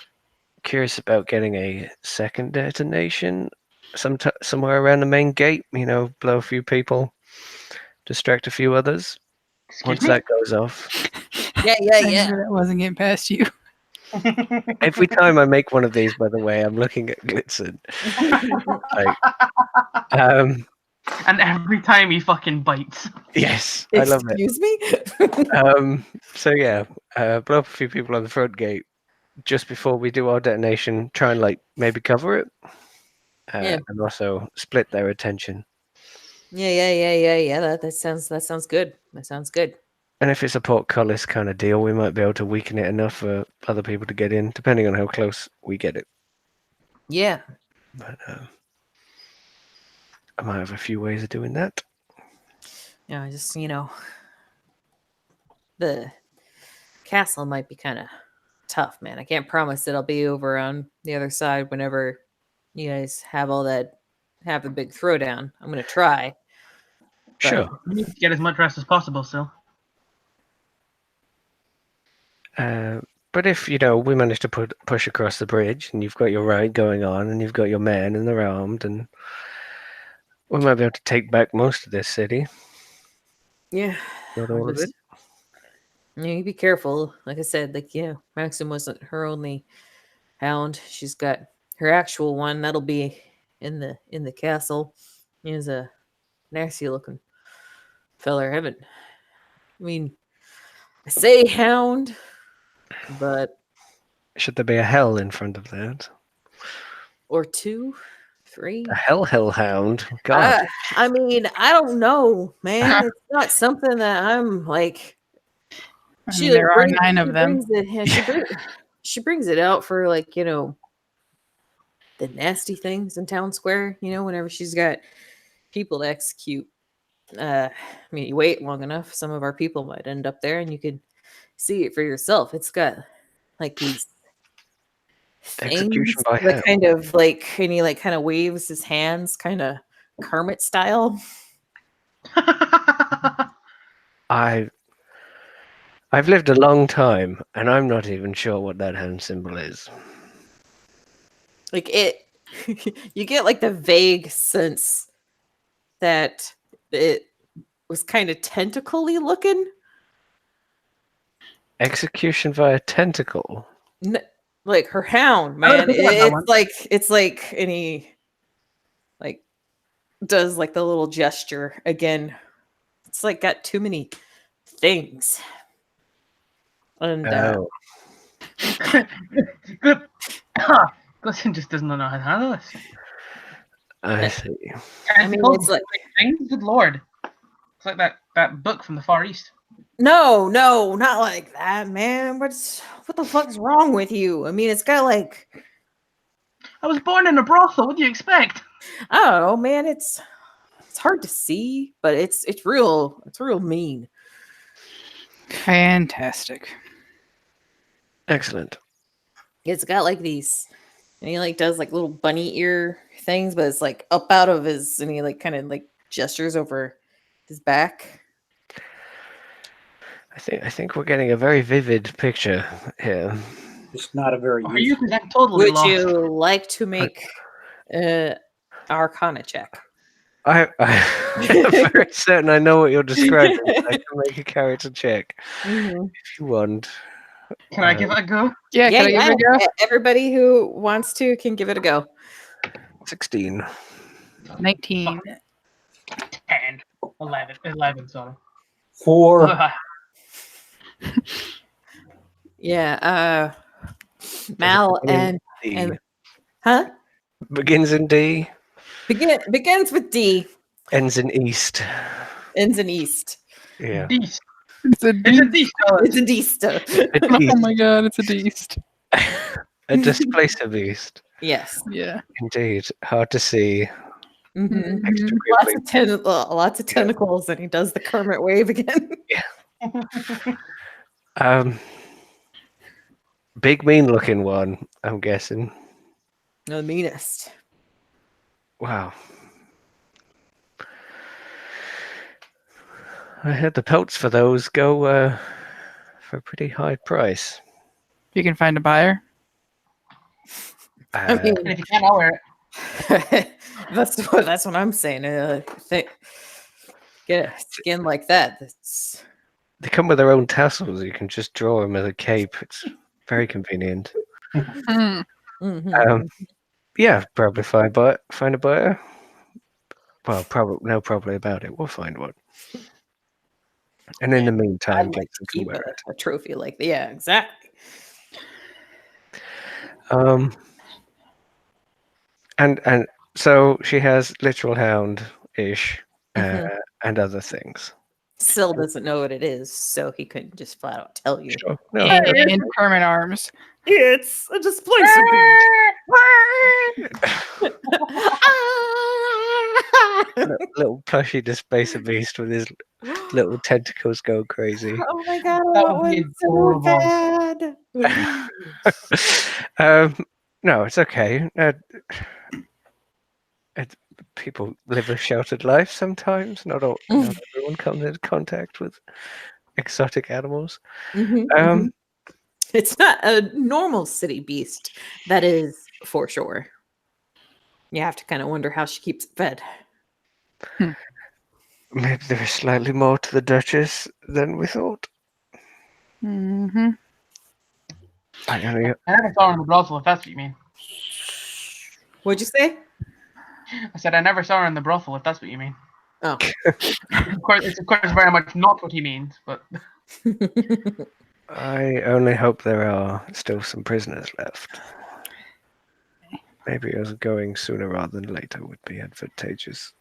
curious about getting a second detonation somewhere around the main gate, blow a few people, distract a few others. Once that goes off. Yeah. That wasn't getting past you. Every time I make one of these, by the way, I'm looking at Glitzen. And every time he fucking bites. Yes, I love it. Excuse me? So yeah, blow up a few people on the front gate just before we do our detonation. Try and like maybe cover it, Yeah. and also split their attention. Yeah. That sounds good. That sounds good. And if it's a portcullis kind of deal, we might be able to weaken it enough for other people to get in, depending on how close we get it. Yeah. But I might have a few ways of doing that. Yeah, the castle might be kind of tough, man. I can't promise that I'll be over on the other side whenever you guys have the big throwdown. I'm gonna try. But Sure. You need to get as much rest as possible still. But if we manage to push across the bridge, and you've got your ride going on, and you've got your men, and they're armed, and we might be able to take back most of this city. yeah, Not all of it. you be careful. Like I said, Maxim wasn't her only hound. She's got her actual one. That'll be in the castle. He's a nasty looking feller. I mean, I say hound, but Should there be a hell in front of that? or two, three. A hellhound? God. I mean, I don't know, man. It's not something that I'm like. I mean, there are 9 of them. She brings it out for the nasty things in town square. Whenever she's got people to execute. I mean, you wait long enough, some of our people might end up there, and you could see it for yourself. It's got these Execution things by that hell. kind of and he kind of waves his hands, kind of Kermit style. I've lived a long time, and I'm not even sure what that hand symbol is. You get the vague sense that it was kind of tentacly looking. Execution via tentacle. Like her hound, I man. don't think that one. It's like, and he does the little gesture again. It's got too many things. And Oh, Good. Gussin just doesn't know how to handle this. I see. I mean, it's like things. Good lord. It's like that book from the Far East. no, not like that, man. What the fuck's wrong with you? I mean, it's got I was born in a brothel. What do you expect? I don't know, man. It's hard to see, but it's real mean. Fantastic. Excellent. It's got these, and he does little bunny ear things, but it's up out of his, and he kind of gestures over his back. I think we're getting a very vivid picture here. It's not a very Are you? useful. Because I'm totally Would lost. you like to make Arcana check? I'm very certain I know what you're describing. I can make a character check if you want. Can I give it a go? Yeah, can I give it a go? Everybody who wants to can give it a go. 16. 19. 10. 11, sorry. 4. Yeah, Mal and D. huh? Begins in D, Begins with D, ends in East. ends in East. Yeah. Beast. It's a It's a beast. beast. It's a Dista. Oh my god, it's a beast. A displacer beast. Yes. Yeah. Indeed. Hard to see. Mhm. Extremely Lots of tentacles, and he does the Kermit wave again. Big mean looking one, I'm guessing. The meanest. Wow. I heard the pelts for those go for a pretty high price. You can find a buyer. I mean, And if you can't, I'll wear it. that's what I'm saying. Get a skin like that. That's They come with their own tassels. You can just draw them as a cape. It's very convenient. Hmm. mhm. Yeah, probably find a buyer. Well, probably about it. We'll find one. And in the meantime, I'd get like to some to keep wear it. a trophy like that. Yeah, exactly. And so she has literal hound ish Mhm. and other things. Still doesn't know what it is, so he couldn't just flat out tell you. Sure. No. And permanent arms. It's a displacer Little plushy displacer beast with his little tentacles go crazy. Oh my god, I That want would be one so adorable. bad. No, it's okay. People live a sheltered life sometimes. Not everyone comes into contact with exotic animals. Mhm, mhm. It's not a normal city beast, that is for sure. You have to kind of wonder how she keeps it fed. Maybe there is slightly more to the Duchess than we thought. Mm-hmm. I only, I never saw her in the brothel, if that's what you mean. What'd you say? I said I never saw her in the brothel, if that's what you mean. Oh. It's of course very much not what he means, but I only hope there are still some prisoners left. Maybe us going sooner rather than later would be advantageous.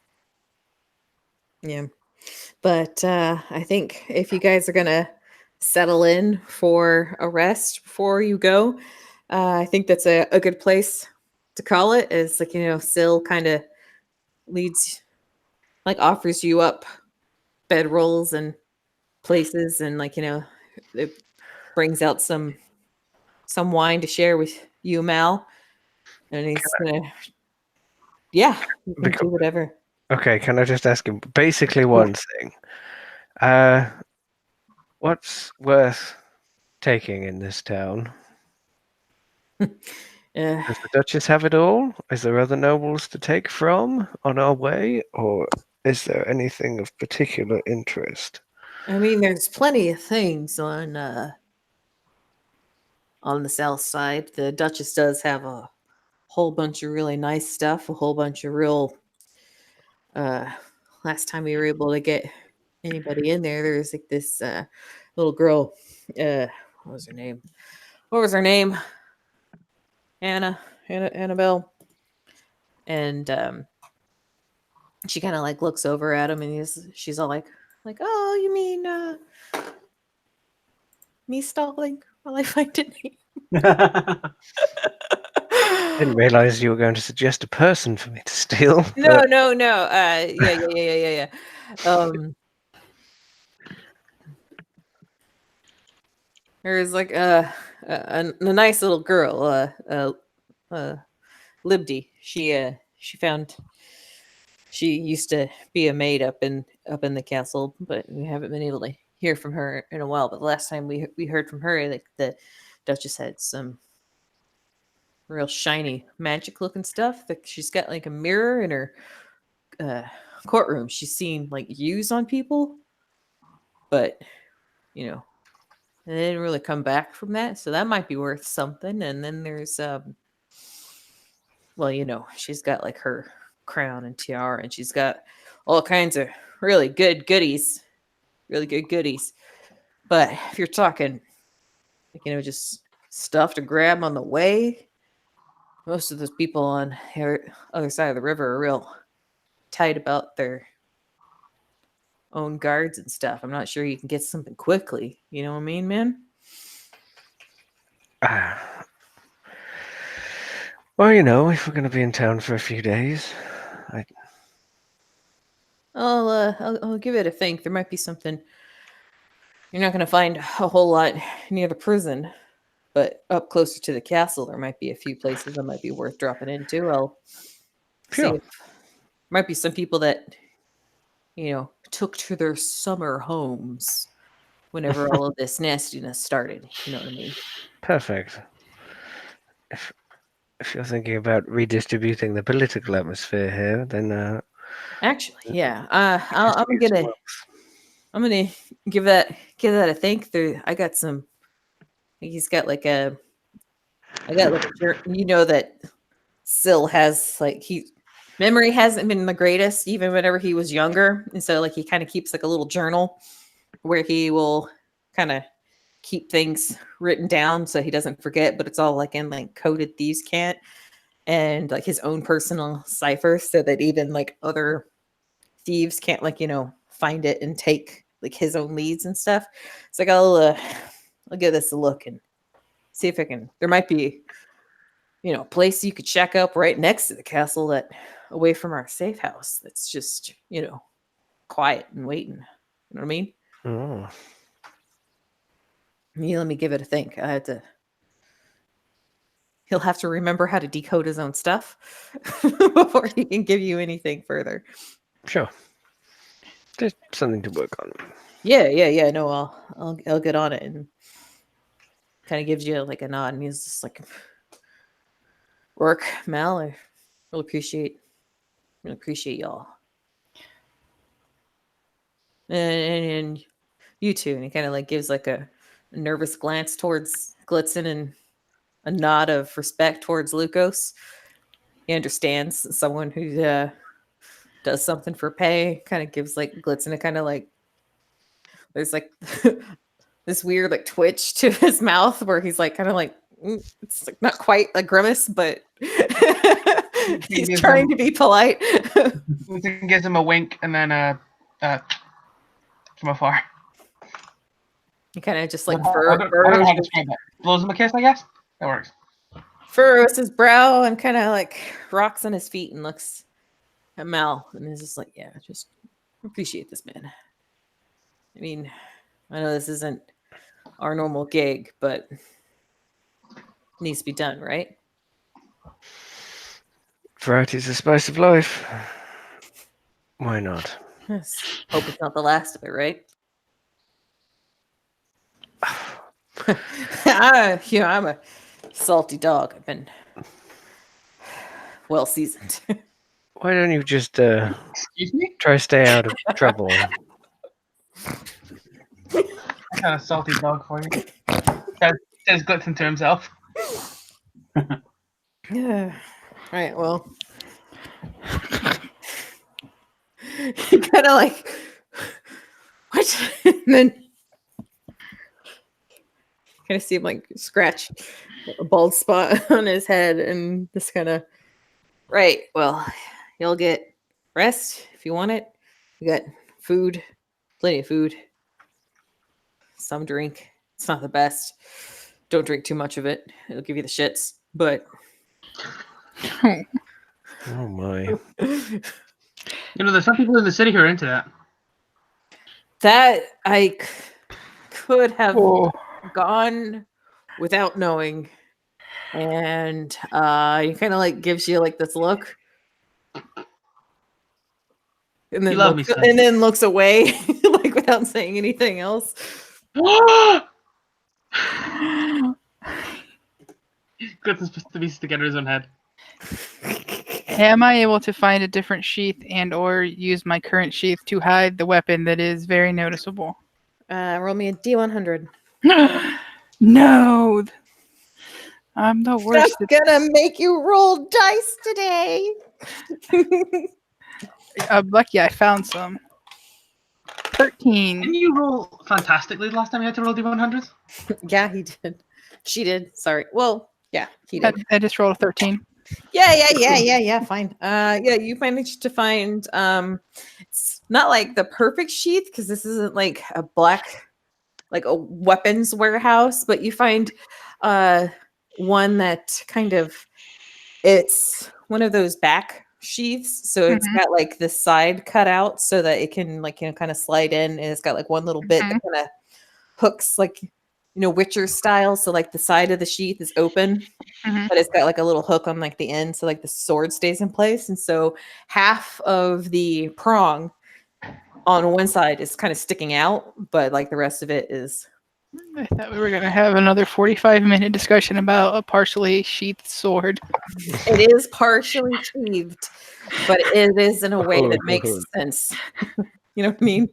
Yeah. But I think if you guys are going to settle in for a rest before you go, I think that's a good place to call it. Is like, Syl kind of leads, like, offers you up bedrolls and places, and, like, it brings out some wine to share with you, Mal. And he's going to, yeah, you can do whatever. Okay, can I just ask him basically Yeah. one thing? What's worth taking in this town? Does the Duchess have it all? Is there other nobles to take from on our way? Or is there anything of particular interest? I mean, there's plenty of things on the south side. The Duchess does have a whole bunch of really nice stuff, a whole bunch of real uh last time we were able to get anybody in there was like this little girl, what was her name? Annabelle. And she kind of like looks over at him, and she's all like, oh, you mean me stalling while I find a name? Didn't realize you were going to suggest a person for me to steal. No, but- no, no. Yeah. There's like a nice little girl, Libdy. She found she used to be a maid up in the castle, but we haven't been able to hear from her in a while. But the last time we heard from her, like, the Duchess had some real shiny magic looking stuff. That she's got like a mirror in her courtroom. She's seen like use on people, but you know, they didn't really come back from that. So that might be worth something. And then there's well, she's got like her crown and tiara, and she's got all kinds of really good goodies, really good goodies. But if you're talking, like, just stuff to grab on the way, most of those people on the other side of the river are real tight about their own guards and stuff. I'm not sure you can get something quickly. You know what I mean, man? Well, if we're going to be in town for a few days, I'll give it a think. There might be something. You're not going to find a whole lot near the prison, but up closer to the castle, there might be a few places that might be worth dropping into. I'll see. Sure. If, might be some people that took to their summer homes whenever all of this nastiness started. You know what I mean? Perfect. If you're thinking about redistributing the political atmosphere here, then Actually, yeah. I'm gonna give that a think. I got some. He's got like I got like that Syl has like Memory hasn't been the greatest, even whenever he was younger. And so, like, he kind of keeps like a little journal where he will kind of keep things written down so he doesn't forget, but it's all like in like coded thieves' cant and like his own personal cipher so that even like other thieves can't like, find it and take like his own leads and stuff. It's like I'll give this a look and see if I can. There might be, a place you could check up right next to the castle that away from our safe house. That's just, quiet and waiting. You know what I mean? Oh. Let me give it a think. I had to. He'll have to remember how to decode his own stuff before he can give you anything further. Sure. Just something to work on. Yeah. No, I'll get on it, and kind of gives you like a nod, and he's just like, "Work, Mal. I really appreciate y'all, and you too." And he kind of like gives like a nervous glance towards Blitzen and a nod of respect towards Lucas. He understands someone who does something for pay. Kind of gives like Blitzen a kind of like there's like this weird like twitch to his mouth where he's like kind of like it's like not quite a grimace, but he's trying to be polite. Blitzen gives him a wink and then from afar. He kind of just like I don't know how to describe that. Blows him a kiss, I guess. That works. furrows his brow and kind of like rocks on his feet and looks at Mal and is just like, yeah, just appreciate this, man. I mean, I know this isn't our normal gig, but it needs to be done, right? Variety's the spice of life. Why not? Yes. Hope it's not the last of it, right? I'm a salty dog. I've been well seasoned. Why don't you just Excuse me? try to stay out of trouble? I got a salty dog for you. Says Blitzen to himself. Yeah. All right. Well, he kind of like what? And then kind of see him like scratch a bald spot on his head and just kind of right. Well, you'll get rest if you want it. You got food, plenty of food, some drink. It's not the best. Don't drink too much of it. It'll give you the shits. But Oh my. There's some people in the city who are into that. that I could have Oh, gone without knowing, and he kind of like gives you like this look, and then You love me, son. and then looks away like without saying anything else. Glitzen's supposed to piece together his own head. am I able to find a different sheath and or use my current sheath to hide the weapon that is very noticeable? Roll me a D100. No, I'm the worst. That's gonna make you roll dice today. Lucky I found some. 13. Didn't you roll fantastically the last time you had to roll D100s? Yeah, he did. She did. Sorry. Well, yeah, he did. I just rolled a 13. Yeah. Fine. Yeah, you managed to find it's not like the perfect sheath because this isn't like a weapons warehouse, but you find one that kind of it's one of those back sheaths. So it's got like the side cut out so that it can like kind of slide in, and it's got like one little bit that kind of hooks like Witcher style. So like the side of the sheath is open, but it's got like a little hook on like the end, so like the sword stays in place. And so half of the prong on one side is kind of sticking out, but like the rest of it is. I thought we were going to have another 45-minute discussion about a partially sheathed sword. It is partially sheathed, but it is in a way that makes sense. You know what I mean?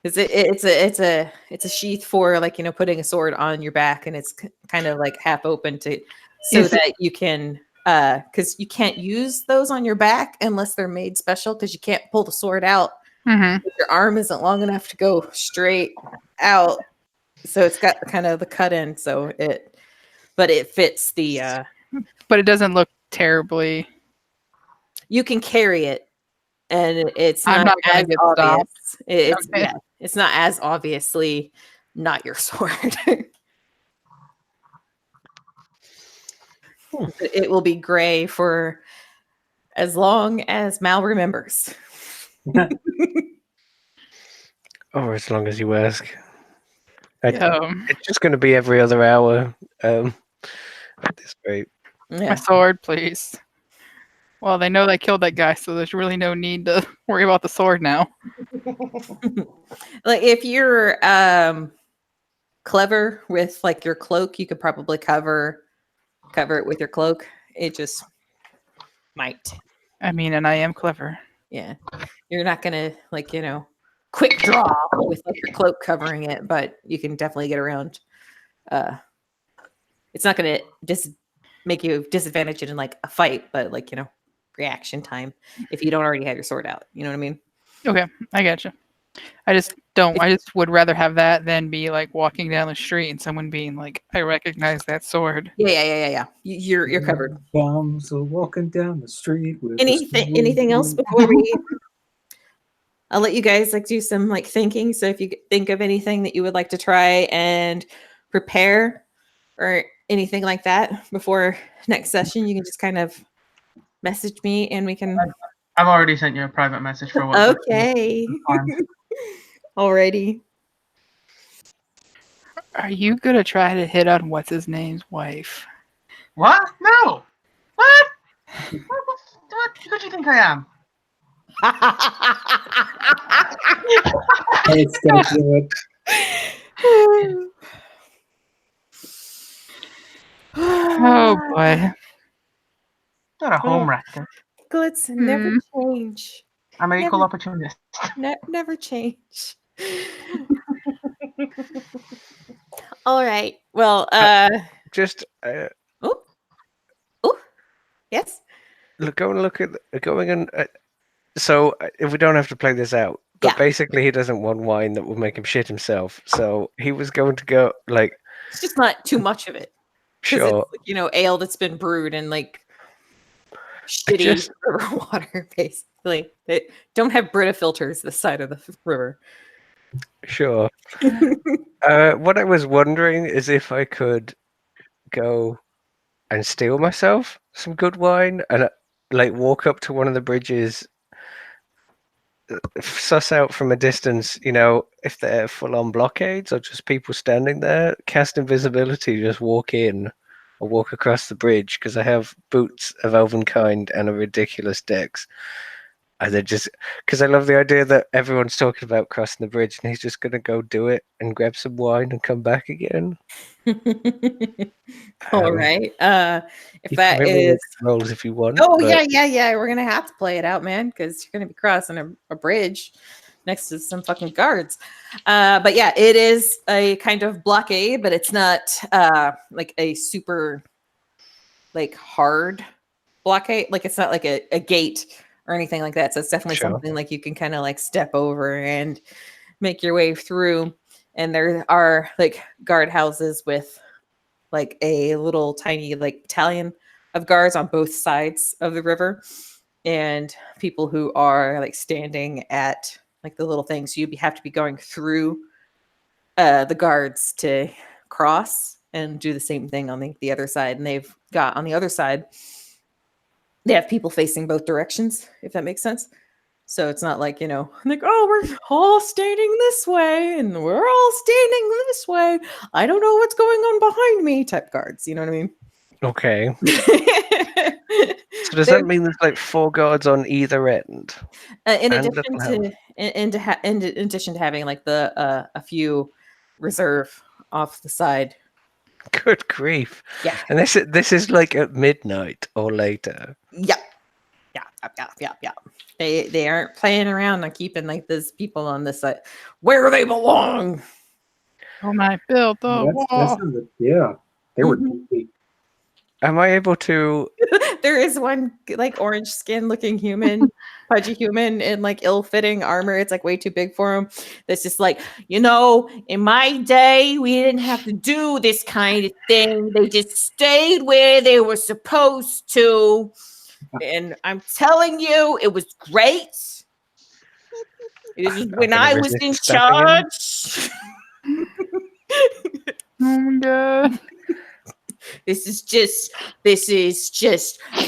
It's a sheath for like putting a sword on your back, and it's kind of like half open so that you can because you can't use those on your back unless they're made special, because you can't pull the sword out. Mm-hmm. Your arm isn't long enough to go straight out, so it's got kind of the cut in, but it fits the. But it doesn't look terribly. You can carry it, and it's I'm not not gonna as get obvious. stopped. It's Okay. yeah, it's not as obviously not your sword. It will be gray for as long as Mal remembers. Or as long as you ask. Um, It's just going to be every other hour. At this rate. my Yeah. sword, please. Well, they know they killed that guy, so there's really no need to worry about the sword now. Like if you're clever with like your cloak, you could probably cover it with your cloak. It just might. I mean, and I am clever. Yeah. You're not gonna like, quick draw with like your cloak covering it, but you can definitely get around. It's not gonna make you disadvantaged in like a fight, but like, reaction time if you don't already have your sword out. You know what I mean? Okay, I gotcha. I just don't. I just would rather have that than be like walking down the street and someone being like, "I recognize that sword." Yeah. You're covered. Comes walking down the street with a sword. Anything else before we I'll let you guys like do some like thinking. So if you think of anything that you would like to try and prepare or anything like that before next session, you can just kind of message me and we can. I've already sent you a private message for what. Okay. Alrighty. Are you gonna try to hit on what's his name's wife? What? No. What? What? Who do you think I am? It's gonna do it. Oh boy. Not a home wrecker. Let's never change. I'm an equal Never- opportunist. Never change. All right. Well, Just oh, yes. go and look at going and. So if we don't have to play this out, but Yeah. basically he doesn't want wine that will make him shit himself. So he was going to go like. It's just not too much of it. Sure. It's like, ale that's been brewed in like shitty river water, basically. They don't have Brita filters this side of the river. Sure. What I was wondering is if I could go and steal myself some good wine and like walk up to one of the bridges, suss out from a distance, if they're full-on blockades or just people standing there, cast invisibility, just walk in or walk across the bridge because I have boots of elven kind and a ridiculous dex. And then just because I love the idea that everyone's talking about crossing the bridge and he's just going to go do it and grab some wine and come back again. All right. If You that can really is make rolls if you want. Oh but yeah. We're gonna have to play it out, man, because you're gonna be crossing a bridge next to some fucking guards. But yeah, it is a kind of blockade, but it's not like a super like hard blockade. Like it's not like a gate or anything like that. So it's definitely Sure. something like you can kind of like step over and make your way through. And there are like guard houses with like a little tiny like battalion of guards on both sides of the river, and people who are like standing at like the little things. So have to be going through the guards to cross and do the same thing on the other side. And they've got on the other side, they have people facing both directions, if that makes sense. So it's not like, like, oh, we're all standing this way and we're all standing this way. I don't know what's going on behind me type guards. You know what I mean? Okay. So does that mean there's like 4 guards on either end? In And addition little to in addition to having like the a few reserve off the side. Good grief! Yeah. And this is like at midnight or later. Yeah. They aren't playing around on keeping like those people on this side where they belong. When I built the wall. Yeah, they were goofy. Am I able to? There is one like orange skin looking human, pudgy human in like ill-fitting armor. It's like way too big for him. That's just like, in my day, we didn't have to do this kind of thing. They just stayed where they were supposed to. And I'm telling you, it was great. It is I'm when gonna I was in resist stabbing him. charge. Oh my god. This is just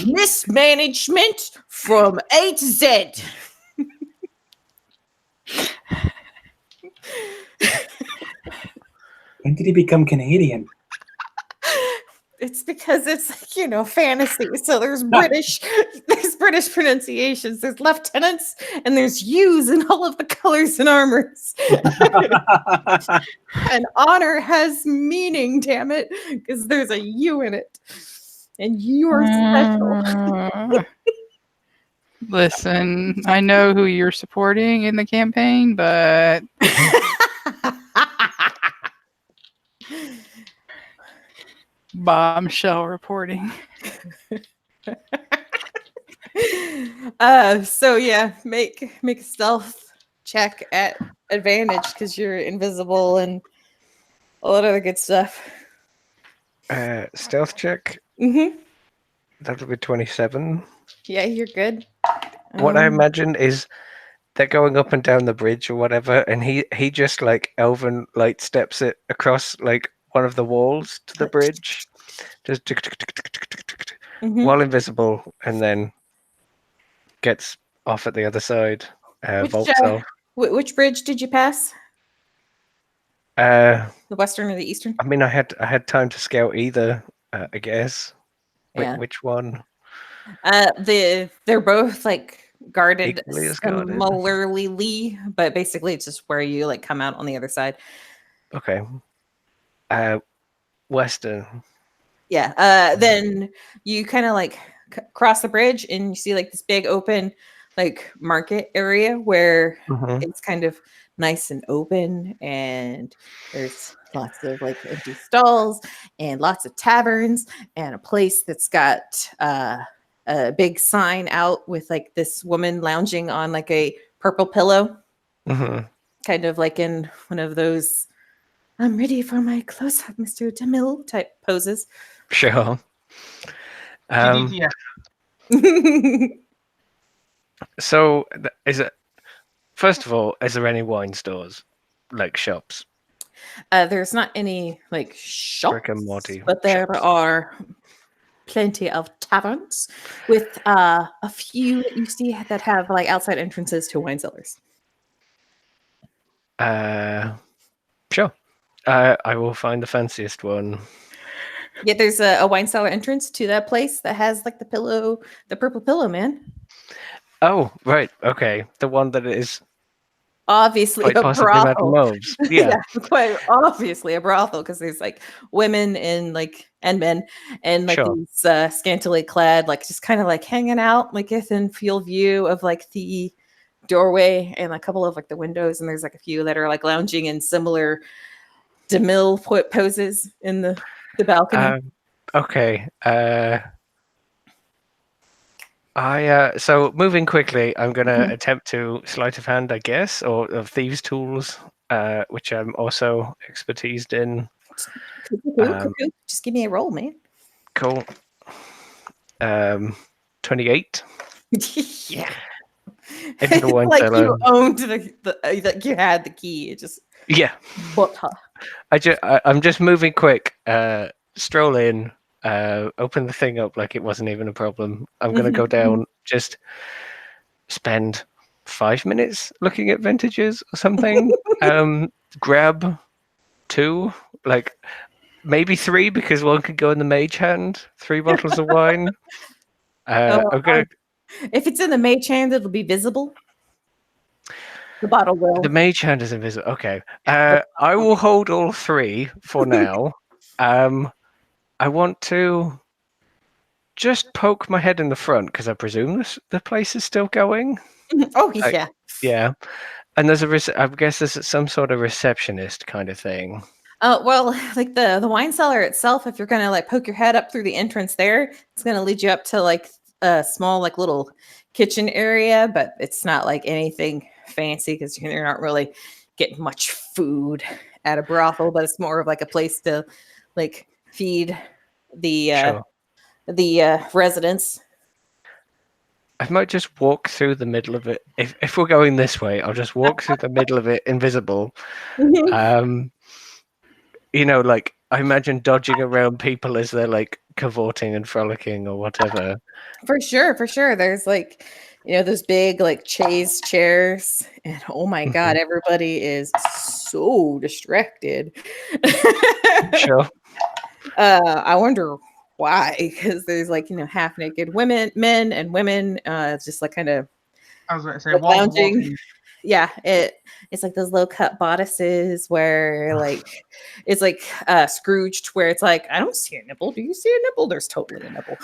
mismanagement from A to Z. When did he become Canadian? It's because it's like, fantasy. So there's British pronunciations, there's lieutenants, and there's U's in all of the colors and armors. And honor has meaning, damn it, because there's a U in it. And you're special. Listen, I know who you're supporting in the campaign, but bombshell reporting. So yeah, make a stealth check at advantage because you're invisible and a lot of other good stuff. Stealth check. Mm-hmm. That'll be 27. Yeah, you're good. What I imagine is they're going up and down the bridge or whatever, and he just like elven light steps it across like one of the walls to the bridge, just while invisible, and then gets off at the other side. Vaults off. Which bridge did you pass? The western or the eastern? I mean, I had time to scout either. I guess. Yeah. Which one? They're both like guarded Equally as guarded. similarly, but basically it's just where you like come out on the other side. Okay. Western. Yeah. Then you kind of like cross the bridge and you see like this big open like market area where it's kind of nice and open, and there's lots of like empty stalls and lots of taverns and a place that's got a big sign out with like this woman lounging on like a purple pillow, kind of like in one of those "I'm ready for my close-up, Mr. DeMille" type poses. Sure. GDTF. So, is it? First of all, is there any wine stores, like shops? There's not any like shops, Brick and mortar but there shops. are plenty of taverns with a few that you see that have like outside entrances to wine cellars. Sure. I will find the fanciest one. Yeah, there's a wine cellar entrance to that place that has like the purple pillow, man. Oh, right. Okay. The one that is Obviously quite a possibly Madame brothel. Mauve's. Yeah. Quite obviously a brothel, because there's like women and men and like Sure. these scantily clad, like just kind of like hanging out like within field view of like the doorway and a couple of like the windows, and there's like a few that are like lounging in similar DeMille poses in the balcony. Okay. So moving quickly, I'm gonna attempt to sleight of hand, I guess, or of thieves' tools, which I'm also expertised in. Cuckoo. Just give me a roll, man. Cool. 28. Yeah. Into the wine like cellar. you owned like you had the key. It just Yeah. butter. I'm just moving quick. Stroll in. Open the thing up like it wasn't even a problem. I'm gonna go down. Just spend 5 minutes looking at vintages or something. Grab 2, like maybe 3, because one could go in the mage hand. 3 bottles of wine. I'm gonna. If it's in the mage hand, it'll be visible. The bottle will. The mage hand is invisible. Okay. I will hold all 3 for now. I want to just poke my head in the front because I presume the place is still going. Oh yeah. Yeah. And there's I guess there's some sort of receptionist kind of thing. Well, like the wine cellar itself, if you're gonna like poke your head up through the entrance there, it's gonna lead you up to like a small like little kitchen area, but it's not like anything fancy because you're not really getting much food at a brothel, but it's more of like a place to like feed the Sure. residents. I might just walk through the middle of it. If we're going this way, I'll just walk through the middle of it, invisible. You know, like I imagine dodging around people as they're like cavorting and frolicking or whatever. For sure, for sure. There's like, those big like chaise chairs, and oh my god, everybody is so distracted. Sure. I wonder why, because there's like half naked men and women, just like kind of I was going to say, like walls lounging. walking. Yeah, it's like those low cut bodices where like it's like Scrooged, where it's like, I don't see a nipple. Do you see a nipple? There's totally a nipple.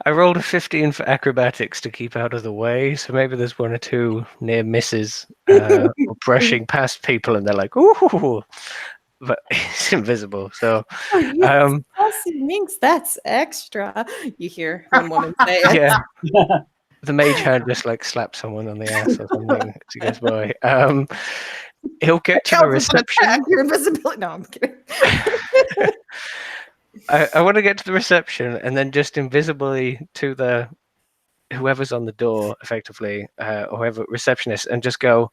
I rolled a 15 for acrobatics to keep out of the way, so maybe there's one or two near misses or brushing past people, and they're like, "Ooh!" But it's invisible. So, Oh, you saucy minx, that's extra. You hear one woman say it. yeah, the mage hand just like slaps someone on the ass or something as he goes by. He'll get to the Counts as an reception. attack, your invisibility. No, I'm kidding. I want to get to the reception and then just invisibly to the whoever's on the door, effectively, or whoever receptionist, and just go,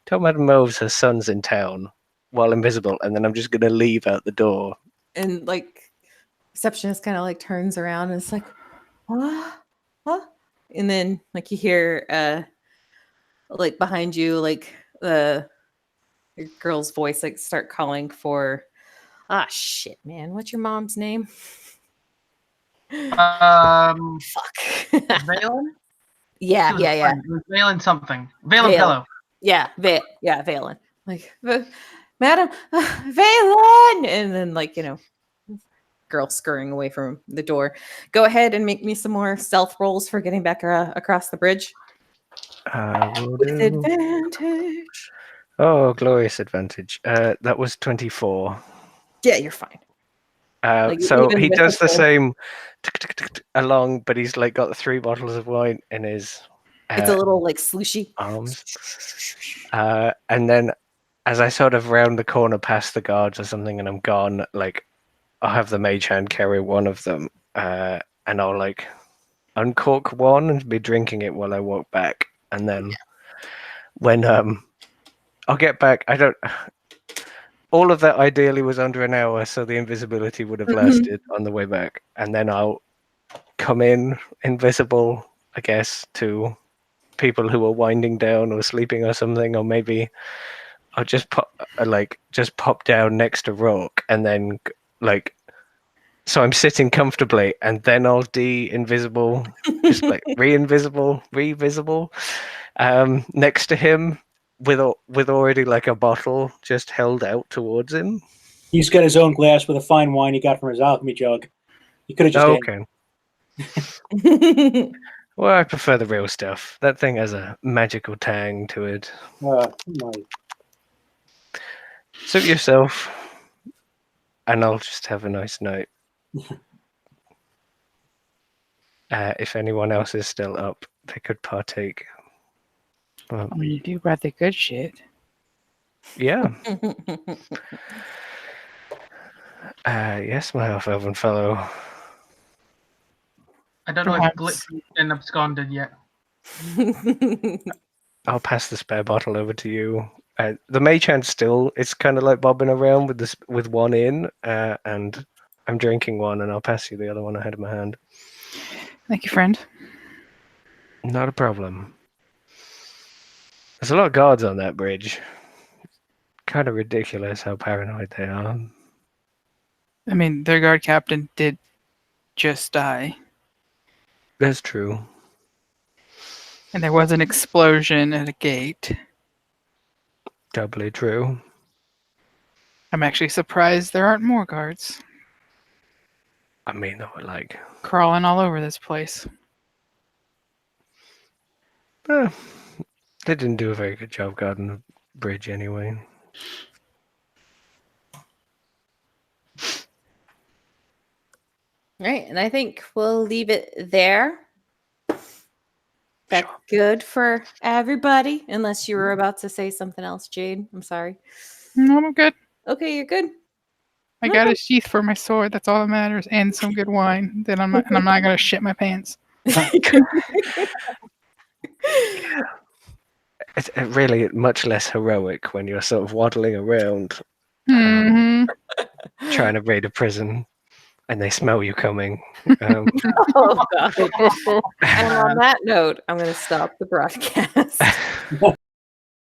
tell Madame Moves her son's in town while invisible, and then I'm just gonna leave out the door. And like receptionist kind of like turns around and it's like, what? And then like you hear like behind you, like the girl's voice like start calling for, shit, man, what's your mom's name? Fuck. Valen? Yeah. It was Valen something. Valen Valen. Pillow. Yeah, Valen. Like, Madam, Valen! And then, like, girl scurrying away from the door. Go ahead and make me some more stealth rolls for getting back across the bridge. With advantage. Oh, glorious advantage. That was 24. Yeah, you're fine. So even he with does the full- same along, but he's like got the 3 bottles of wine in his It's a little like slooshy. arms. And then as I sort of round the corner past the guards or something and I'm gone, like I'll have the mage hand carry one of them, and I'll like uncork one and be drinking it while I walk back. And then when I'll get back, all of that ideally was under an hour, so the invisibility would have lasted on the way back. And then I'll come in invisible, I guess, to people who are winding down or sleeping or something, or maybe I'll just pop down next to Rourke, and then like, so I'm sitting comfortably, and then I'll de-invisible, just like re-invisible, re-visible, next to him with already like a bottle just held out towards him. He's got his own glass with a fine wine he got from his alchemy jug. He could have just okay. Well, I prefer the real stuff. That thing has a magical tang to it. Suit yourself, and I'll just have a nice night. If anyone else is still up, they could partake. Well, I mean, you do brought the good shit. yeah. Yes, my half-elven fellow. I don't know if Glitch and absconded yet. I'll pass the spare bottle over to you. The mage hand still, it's kind of like bobbing around with one in, and I'm drinking one, and I'll pass you the other one ahead of my hand. Thank you, friend. Not a problem. There's a lot of guards on that bridge. Kind of ridiculous how paranoid they are. I mean, their guard captain did just die. That's true. And there was an explosion at a gate. Doubly true. I'm actually surprised there aren't more guards I mean, they were like... crawling all over this place. They didn't do a very good job guarding the bridge anyway. Right, and I think we'll leave it there. That's good for everybody, unless you were about to say something else, Jade. I'm sorry. No, I'm good. Okay, you're good. I got a sheath for my sword. That's all that matters, and some good wine. Then I'm not gonna shit my pants. It's really much less heroic when you're sort of waddling around Mhm. trying to raid a prison and they smell you coming. Oh, God. And on that note, I'm going to stop the broadcast.